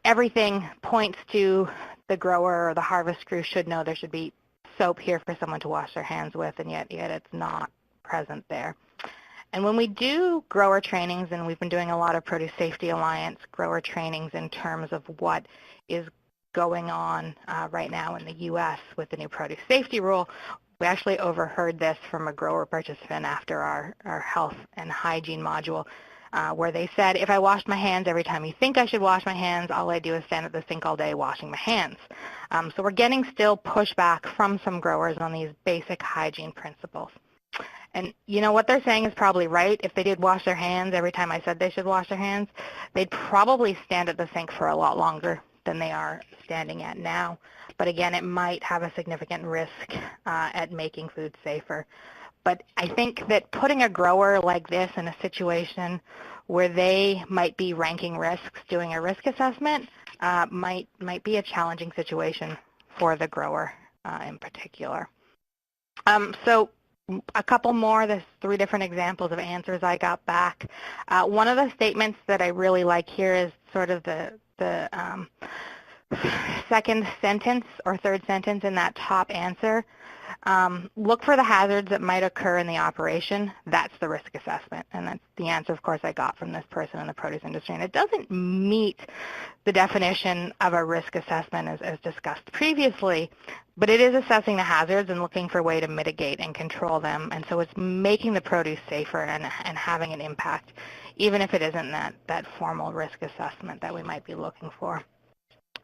everything points to the grower or the harvest crew should know there should be soap here for someone to wash their hands with, and yet it's not present there. And when we do grower trainings, and we've been doing a lot of Produce Safety Alliance grower trainings in terms of what is going on right now in the U.S. with the new produce safety rule, we actually overheard this from a grower participant after our health and hygiene module, where they said, if I washed my hands every time you think I should wash my hands, all I do is stand at the sink all day washing my hands. So we're getting still pushback from some growers on these basic hygiene principles. And you know what they're saying is probably right. If they did wash their hands every time I said they should wash their hands, they'd probably stand at the sink for a lot longer than they are standing at now. But again, it might have a significant risk at making food safer. But I think that putting a grower like this in a situation where they might be ranking risks, doing a risk assessment, might be a challenging situation for the grower in particular. So a couple more, there's 3 different examples of answers I got back. One of the statements that I really like here is sort of the second sentence or third sentence in that top answer. Look for the hazards that might occur in the operation. That's the risk assessment. And that's the answer, of course, I got from this person in the produce industry. And it doesn't meet the definition of a risk assessment as discussed previously, but it is assessing the hazards and looking for a way to mitigate and control them. And so it's making the produce safer and having an impact, even if it isn't that formal risk assessment that we might be looking for.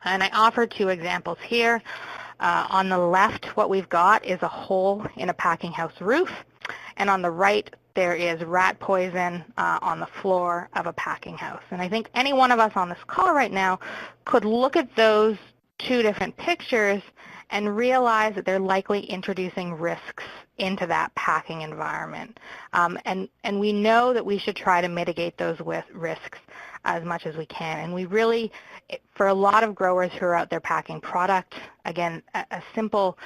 And I offer 2 examples here. On the left, what we've got is a hole in a packing house roof, and on the right, there is rat poison on the floor of a packing house. And I think any one of us on this call right now could look at those 2 different pictures and realize that they're likely introducing risks into that packing environment. And we know that we should try to mitigate those risks as much as we can. And we really, for a lot of growers who are out there packing product, again, a simple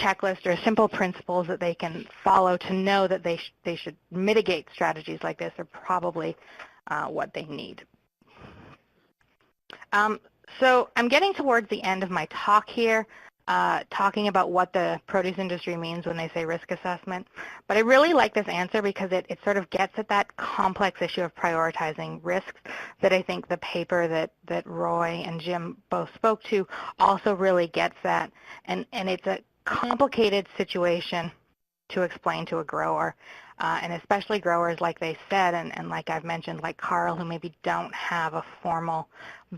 checklist or simple principles that they can follow to know that they should mitigate strategies like this are probably what they need. So I'm getting towards the end of my talk here, talking about what the produce industry means when they say risk assessment. But I really like this answer because it sort of gets at that complex issue of prioritizing risks that I think the paper that Roy and Jim both spoke to also really gets at. And it's a complicated situation to explain to a grower, and especially growers, like they said, and like I've mentioned, like Carl, who maybe don't have a formal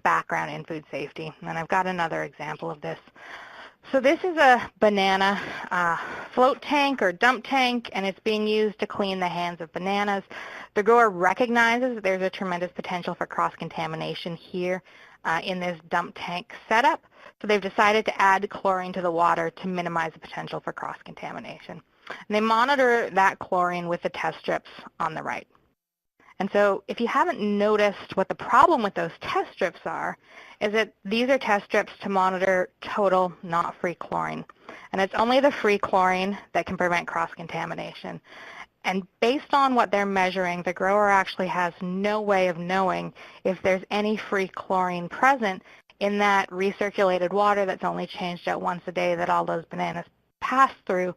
background in food safety. And I've got another example of this. So this is a banana float tank or dump tank, and it's being used to clean the hands of bananas. The grower recognizes that there's a tremendous potential for cross-contamination here in this dump tank setup. So they've decided to add chlorine to the water to minimize the potential for cross-contamination. And they monitor that chlorine with the test strips on the right. And so if you haven't noticed what the problem with those test strips are, is that these are test strips to monitor total not free chlorine. And it's only the free chlorine that can prevent cross-contamination. And based on what they're measuring, the grower actually has no way of knowing if there's any free chlorine present in that recirculated water that's only changed out once a day that all those bananas pass through,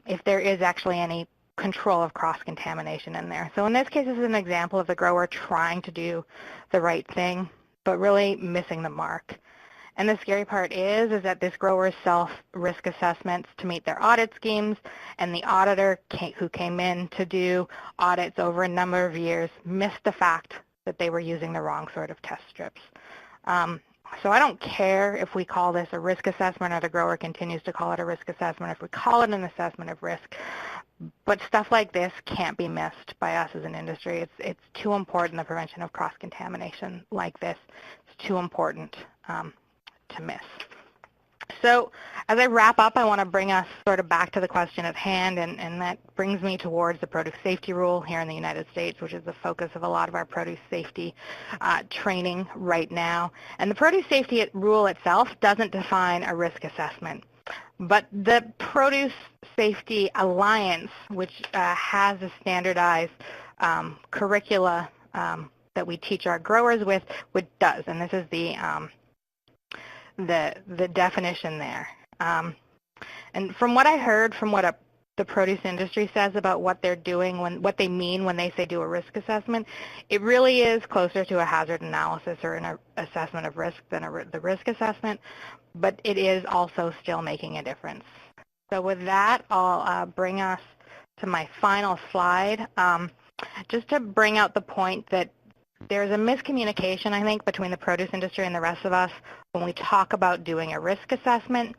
if there is actually any control of cross-contamination in there. So in this case, this is an example of the grower trying to do the right thing, but really missing the mark. And the scary part is that this grower's self-risk assessments to meet their audit schemes, and the auditor who came in to do audits over a number of years missed the fact that they were using the wrong sort of test strips. So I don't care if we call this a risk assessment or the grower continues to call it a risk assessment, if we call it an assessment of risk, but stuff like this can't be missed by us as an industry. It's too important, the prevention of cross-contamination like this. It's too important to miss. So as I wrap up, I want to bring us sort of back to the question at hand, and that brings me towards the produce safety rule here in the United States, which is the focus of a lot of our produce safety training right now. And the produce safety rule itself doesn't define a risk assessment. But the Produce Safety Alliance, which has a standardized curricula that we teach our growers with, which does, and this is the definition there. And from what I heard, from what the produce industry says about what they're doing, what they mean when they say do a risk assessment, it really is closer to a hazard analysis or an assessment of risk than the risk assessment, but it is also still making a difference. So with that, I'll bring us to my final slide, just to bring out the point that there's a miscommunication, I think, between the produce industry and the rest of us when we talk about doing a risk assessment,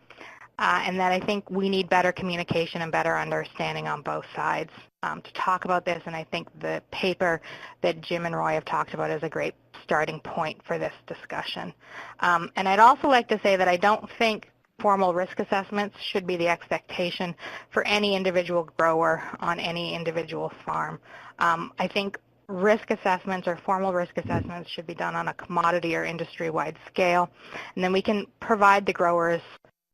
and that I think we need better communication and better understanding on both sides to talk about this, and I think the paper that Jim and Roy have talked about is a great starting point for this discussion. And I'd also like to say that I don't think formal risk assessments should be the expectation for any individual grower on any individual farm. I think risk assessments or formal risk assessments should be done on a commodity or industry-wide scale, and then we can provide the growers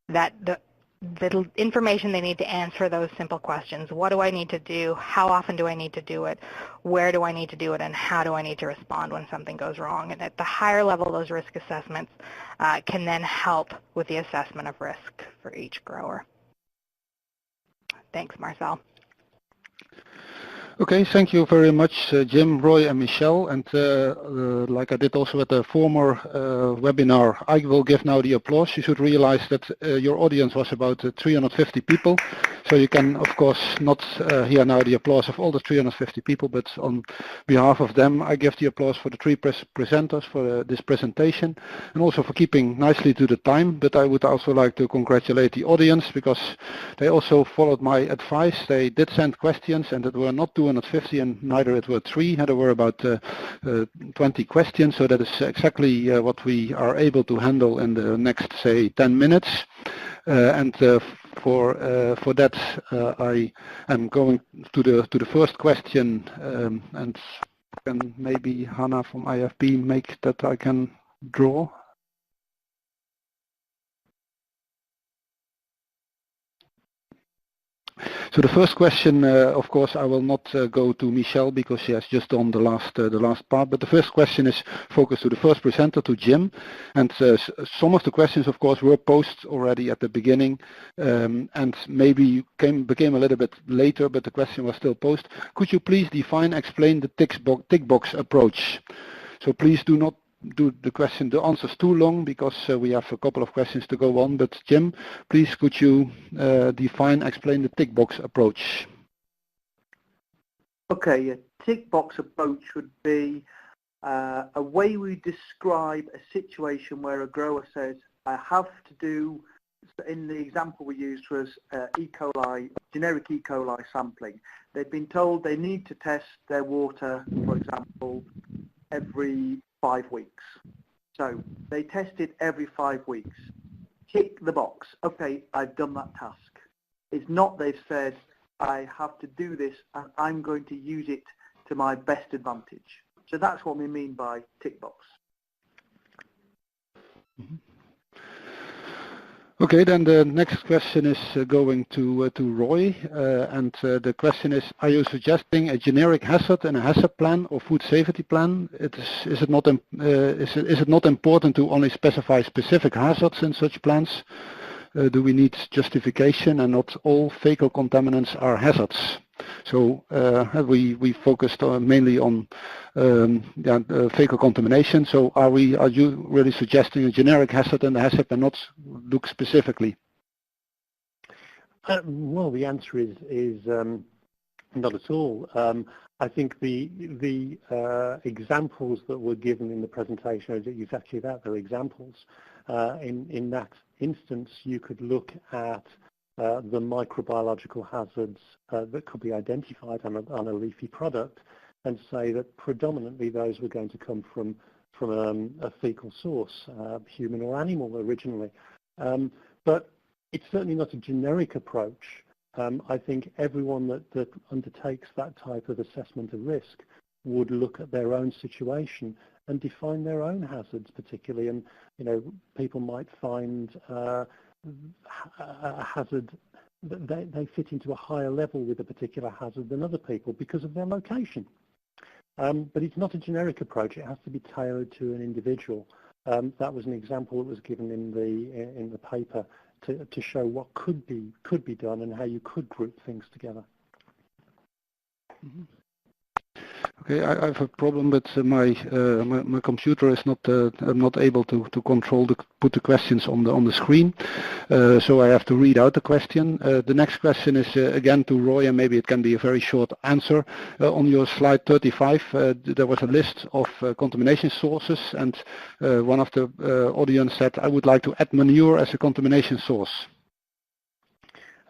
that the information they need to answer those simple questions. What do I need to do? How often do I need to do it? Where do I need to do it? And how do I need to respond when something goes wrong? And at the higher level, those risk assessments can then help with the assessment of risk for each grower. Thanks, Marcel. Okay, thank you very much, Jim, Roy, and Michelle. And like I did also at the former webinar, I will give now the applause. You should realize that your audience was about 350 people. So you can, of course, not hear now the applause of all the 350 people, but on behalf of them, I give the applause for the three presenters for this presentation, and also for keeping nicely to the time. But I would also like to congratulate the audience, because they also followed my advice. They did send questions, and it were not 250, and neither it were 3. There were about 20 questions, so that is exactly what we are able to handle in the next, say, 10 minutes. For that, I am going to the first question, and can maybe Hannah from IFB make that I can draw. So the first question, of course, I will not go to Michelle because she has just done the last part. But the first question is focused to the first presenter, to Jim. And some of the questions, of course, were posed already at the beginning, and maybe became a little bit later, but the question was still posed. Could you please explain the tick box approach? So please do not do the answers too long, because we have a couple of questions to go on. But Jim, please could you explain the tick box approach? Okay, a tick box approach would be a way we describe a situation where a grower says, I have to do, in the example we used was E. coli, generic E. coli sampling. They've been told they need to test their water, for example, every 5 weeks. So they test it every 5 weeks. tick the box. Okay, I've done that task. It's not they've said, I have to do this and I'm going to use it to my best advantage. So that's what we mean by tick box. Mm-hmm. Okay, then the next question is going to Roy, and the question is: are you suggesting a generic hazard and a hazard plan or food safety plan? Is it not important to only specify specific hazards in such plans? Do we need justification, and not all fecal contaminants are hazards? So we focused mainly on fecal contamination. So are you really suggesting a generic hazard and a hazard and not look specifically? Well, the answer is not at all. I think the examples that were given in the presentation are exactly that. They're examples. In that instance, you could look at the microbiological hazards that could be identified on a leafy product and say that predominantly those were going to come from a fecal source, human or animal originally. But it's certainly not a generic approach. I think everyone that undertakes that type of assessment of risk would look at their own situation and define their own hazards particularly. And, you know, people might find a hazard that they fit into a higher level with a particular hazard than other people because of their location. But it's not a generic approach. It has to be tailored to an individual. That was an example that was given in the paper to show what could be done and how you could group things together. Mm-hmm. Okay, I have a problem with my computer is not I'm not able to put the questions on the screen, so I have to read out the question. The next question is again to Roy, and maybe it can be a very short answer. On your slide 35, there was a list of contamination sources, and one of the audience said, I would like to add manure as a contamination source.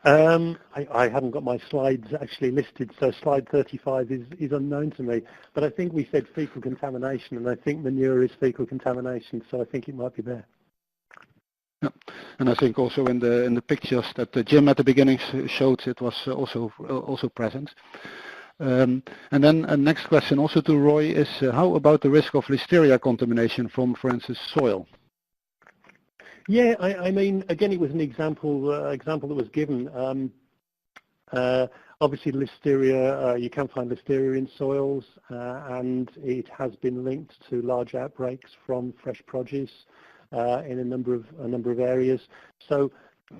I haven't got my slides actually listed, so slide 35 is unknown to me. But I think we said fecal contamination, and I think manure is fecal contamination, so I think it might be there. Yeah, and I think also in the pictures that Jim at the beginning showed, it was also present. And then a next question also to Roy is: how about the risk of listeria contamination from, for instance, soil? Yeah, I mean, again, it was an example that was given. Obviously, listeria, you can find listeria in soils, and it has been linked to large outbreaks from fresh produce in a number of areas. So,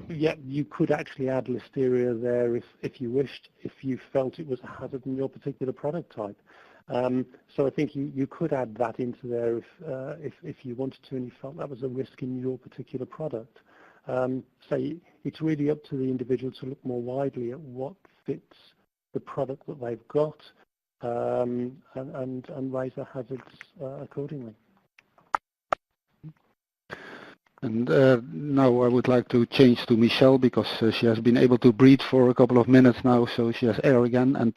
yeah, you could actually add listeria there if you wished, if you felt it was a hazard in your particular product type. So I think you could add that into there if you wanted to and you felt that was a risk in your particular product. So it's really up to the individual to look more widely at what fits the product that they've got and raise their hazards accordingly. And now I would like to change to Michelle, because she has been able to breathe for a couple of minutes now, so she has air again. And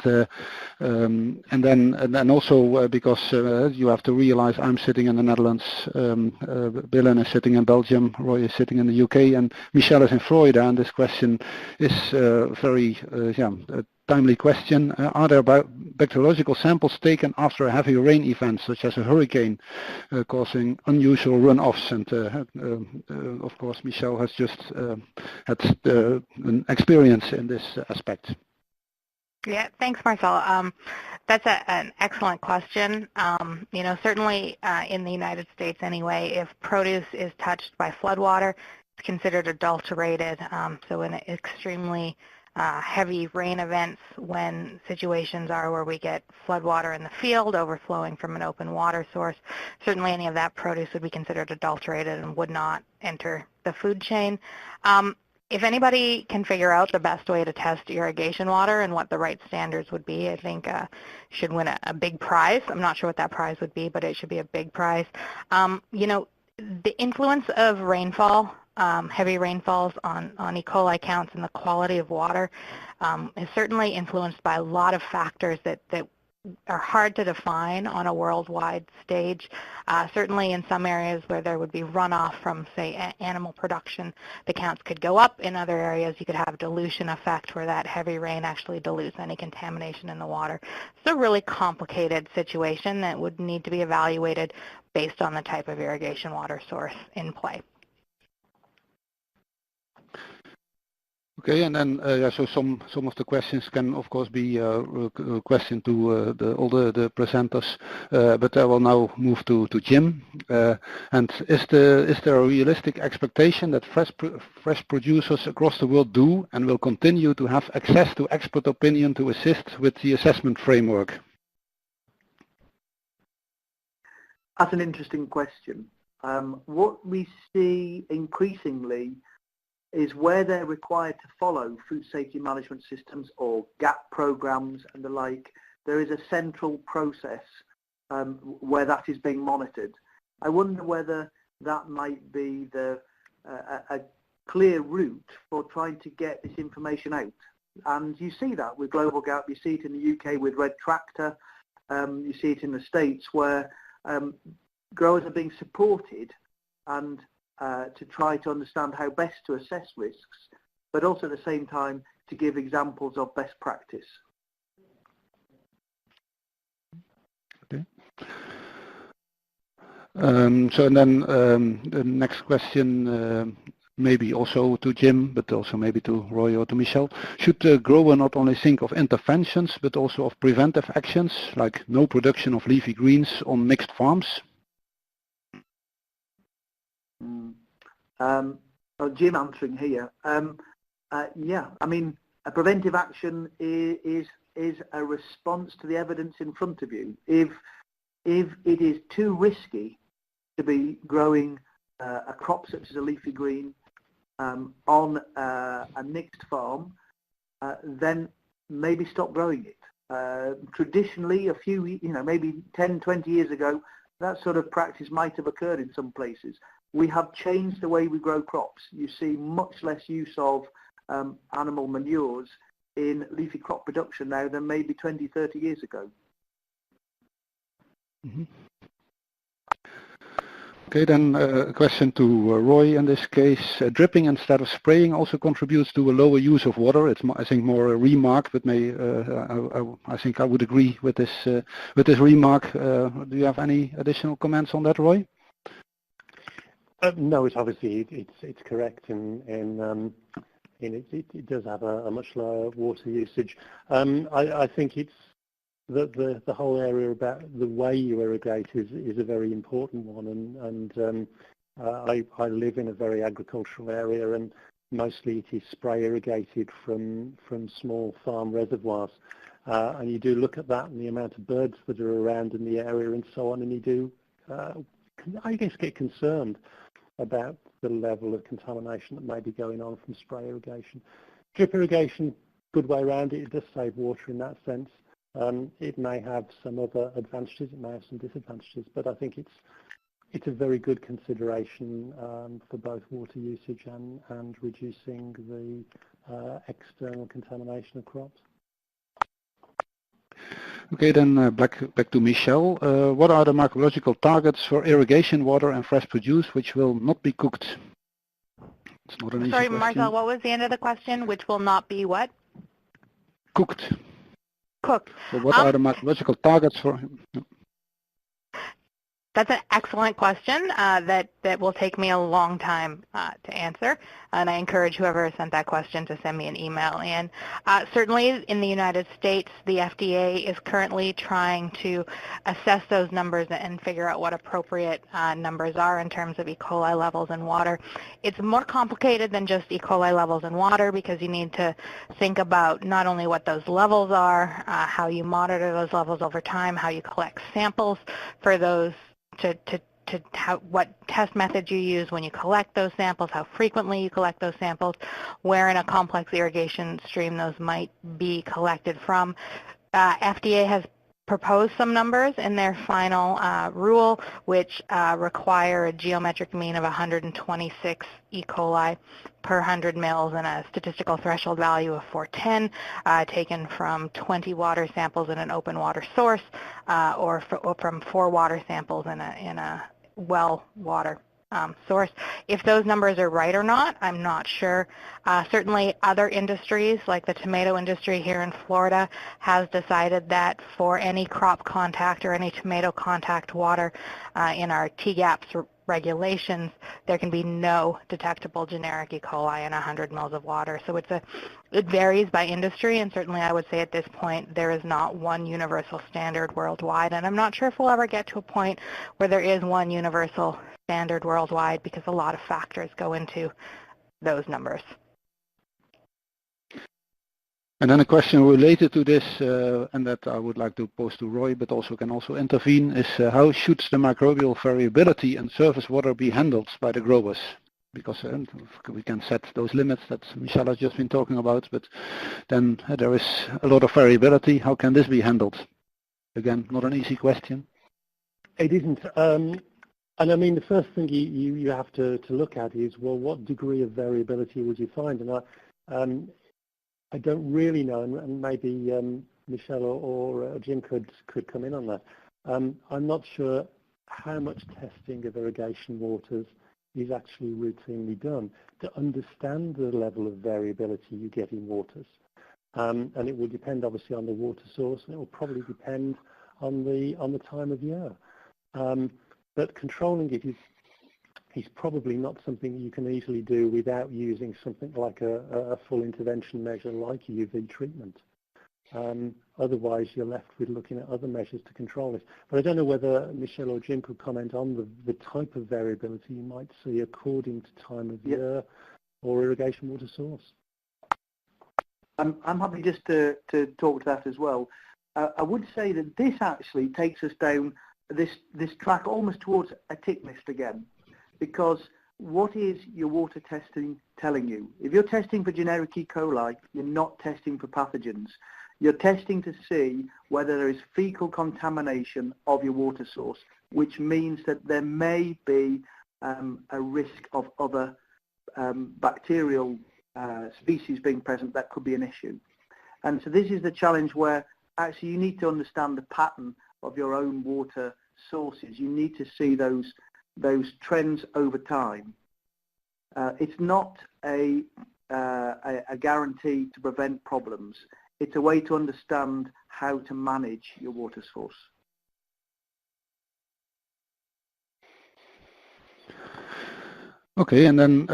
then also because you have to realize I'm sitting in the Netherlands, Billen is sitting in Belgium, Roy is sitting in the UK, and Michelle is in Florida. And this question is very timely question. Are there bacteriological samples taken after a heavy rain event, such as a hurricane, causing unusual runoffs? And of course, Michelle has just had an experience in this aspect. Yeah, thanks, Marcel. That's an excellent question. You know, certainly in the United States anyway, if produce is touched by floodwater, it's considered adulterated. So in extremely heavy rain events, when situations are where we get floodwater in the field overflowing from an open water source, certainly any of that produce would be considered adulterated and would not enter the food chain. If anybody can figure out the best way to test irrigation water and what the right standards would be, I think should win a big prize. I'm not sure what that prize would be, but it should be a big prize. You know, the influence of rainfall, heavy rainfalls on E. coli counts and the quality of water is certainly influenced by a lot of factors that are hard to define on a worldwide stage. Certainly in some areas where there would be runoff from, say, animal production, the counts could go up. In other areas, you could have a dilution effect where that heavy rain actually dilutes any contamination in the water. It's a really complicated situation that would need to be evaluated based on the type of irrigation water source in play. Okay, and then so some of the questions can of course be questioned to all the presenters, but I will now move to Jim. And is there a realistic expectation that fresh producers across the world do and will continue to have access to expert opinion to assist with the assessment framework? That's an interesting question. What we see increasingly is where they're required to follow food safety management systems or GAP programs and the like, there is a central process where that is being monitored. I wonder whether that might be a clear route for trying to get this information out. And you see that with Global GAP, you see it in the UK with Red Tractor, you see it in the States where growers are being supported and to try to understand how best to assess risks, but also at the same time to give examples of best practice. Okay. So then the next question maybe also to Jim, but also maybe to Roy or to Michel. Should the grower not only think of interventions, but also of preventive actions, like no production of leafy greens on mixed farms? Jim answering here. Yeah, I mean, a preventive action is a response to the evidence in front of you. If it is too risky to be growing a crop such as a leafy green on a mixed farm, then maybe stop growing it. Traditionally, a few, maybe 10, 20 years ago, that sort of practice might have occurred in some places. We have changed the way we grow crops. You see much less use of animal manures in leafy crop production now than maybe 20, 30 years ago. Mm-hmm. Okay, then a question to Roy in this case. Dripping instead of spraying also contributes to a lower use of water. It's, I think, more a remark, but I think I would agree with this remark. Do you have any additional comments on that, Roy? No, it's obviously it's correct, and it does have a much lower water usage. I think it's the whole area about the way you irrigate is a very important one, and I live in a very agricultural area, and mostly it is spray irrigated from small farm reservoirs, and you do look at that and the amount of birds that are around in the area and so on, and you do I guess get concerned about the level of contamination that may be going on from spray irrigation. Drip irrigation, good way around it. It does save water in that sense. It may have some other advantages, it may have some disadvantages, but I think it's a very good consideration for both water usage and reducing the external contamination of crops. Okay, then back to Michel. What are the microbiological targets for irrigation water and fresh produce which will not be cooked? It's not an easy question. Sorry, Marcel, what was the end of the question? Which will not be what? Cooked. Cooked. So what are the microbiological targets for... That's an excellent question that will take me a long time to answer, and I encourage whoever sent that question to send me an email. And certainly in the United States, the FDA is currently trying to assess those numbers and figure out what appropriate numbers are in terms of E. coli levels in water. It's more complicated than just E. coli levels in water, because you need to think about not only what those levels are, how you monitor those levels over time, how you collect samples for those, what test methods you use when you collect those samples, how frequently you collect those samples, where in a complex irrigation stream those might be collected from. FDA has proposed some numbers in their final rule, which require a geometric mean of 126 E. coli per 100 mils and a statistical threshold value of 410, taken from 20 water samples in an open water source, or from 4 water samples in a well water source. If those numbers are right or not, I'm not sure. Certainly other industries, like the tomato industry here in Florida, has decided that for any crop contact or any tomato contact water in our TGAPS regulations, there can be no detectable generic E. coli in 100 mils of water. So it varies by industry, and certainly I would say at this point there is not one universal standard worldwide, and I'm not sure if we'll ever get to a point where there is one universal standard worldwide, because a lot of factors go into those numbers. And then a question related to this, and that I would like to pose to Roy, but also can also intervene, is how should the microbial variability in surface water be handled by the growers? Because we can set those limits that Michelle has just been talking about, but then there is a lot of variability. How can this be handled? Again, not an easy question. It isn't. And I mean, the first thing you have to look at is, well, what degree of variability would you find? And I don't really know, and maybe Michelle or Jim could come in on that. I'm not sure how much testing of irrigation waters is actually routinely done to understand the level of variability you get in waters. And it will depend obviously on the water source, and it will probably depend on the time of year. But controlling it is probably not something you can easily do without using something like a full intervention measure like UV treatment. Otherwise, you're left with looking at other measures to control it. But I don't know whether Michelle or Jim could comment on the type of variability you might see according to time of year or irrigation water source. I'm happy just to talk to that as well. I would say that this actually takes us down this track almost towards a tick list again, because what is your water testing telling you? If you're testing for generic E. coli, you're not testing for pathogens. You're testing to see whether there is fecal contamination of your water source, which means that there may be a risk of other bacterial species being present that could be an issue. And so this is the challenge where actually you need to understand the pattern of your own water sources. You need to see those trends over time. It's not a guarantee to prevent problems. It's a way to understand how to manage your water source. Okay, and then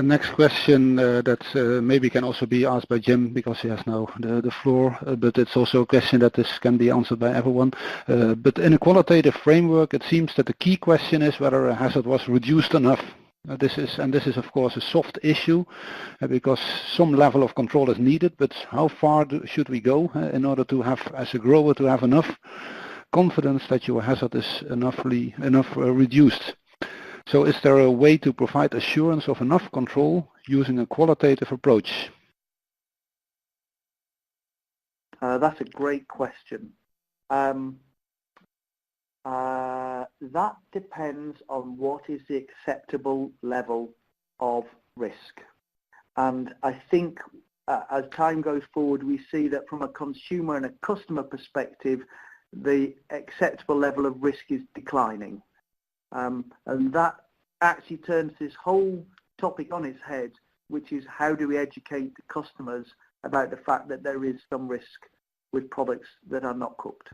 next question that maybe can also be asked by Jim, because he has now the floor, but it's also a question that this can be answered by everyone. But in a qualitative framework, it seems that the key question is whether a hazard was reduced enough. This is of course a soft issue, because some level of control is needed, but how far should we go in order to have, as a grower, to have enough confidence that your hazard is enough reduced? So is there a way to provide assurance of enough control using a qualitative approach? That's a great question. That depends on what is the acceptable level of risk. And I think as time goes forward, we see that from a consumer and a customer perspective, the acceptable level of risk is declining. And that actually turns this whole topic on its head, which is how do we educate the customers about the fact that there is some risk with products that are not cooked.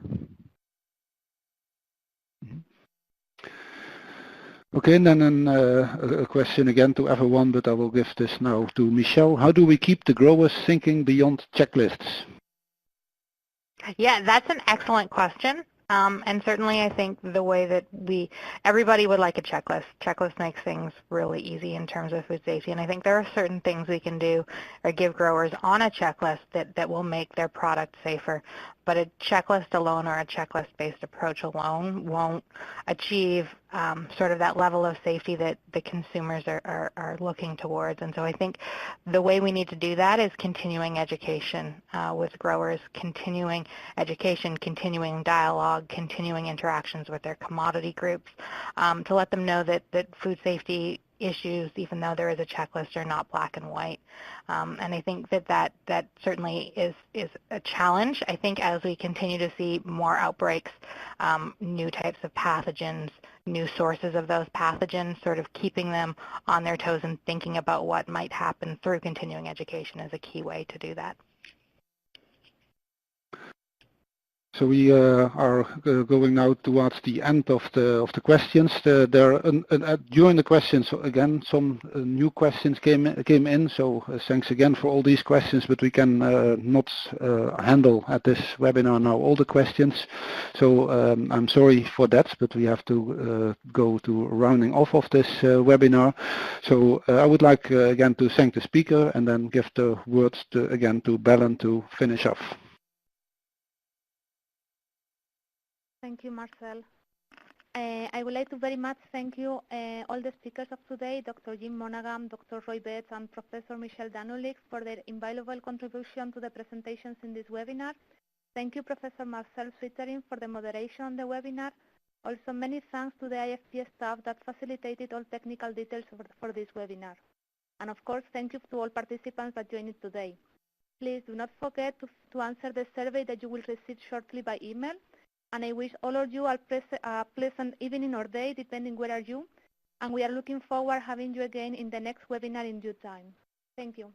Okay, and then a question again to everyone, but I will give this now to Michelle. How do we keep the growers thinking beyond checklists? Yeah, that's an excellent question. And certainly I think the way that everybody would like a checklist. Checklist makes things really easy in terms of food safety. And I think there are certain things we can do or give growers on a checklist that will make their product safer. but a checklist alone or a checklist-based approach alone won't achieve sort of that level of safety that the consumers are looking towards. And so I think the way we need to do that is continuing education with growers, continuing education, continuing dialogue, continuing interactions with their commodity groups to let them know that food safety issues, even though there is a checklist, are not black and white. And I think that certainly is a challenge. I think as we continue to see more outbreaks, new types of pathogens, new sources of those pathogens, sort of keeping them on their toes and thinking about what might happen through continuing education is a key way to do that. So we are going now towards the end of the questions. During the questions, again, some new questions came in. So thanks again for all these questions, but we can not handle at this webinar now all the questions. So I'm sorry for that, but we have to go to rounding off of this webinar. So I would like again to thank the speaker and then give the words again to Belen to finish off. Thank you, Marcel. I would like to very much thank you, all the speakers of today, Dr. Jim Monaghan, Dr. Roy Betts, and Professor Michelle Danulik for their invaluable contribution to the presentations in this webinar. Thank you, Professor Marcel Swittering, for the moderation on the webinar. Also, many thanks to the IFP staff that facilitated all technical details for this webinar. And of course, thank you to all participants that joined today. Please do not forget to answer the survey that you will receive shortly by email. And I wish all of you a pleasant evening or day, depending where are you. And we are looking forward to having you again in the next webinar in due time. Thank you.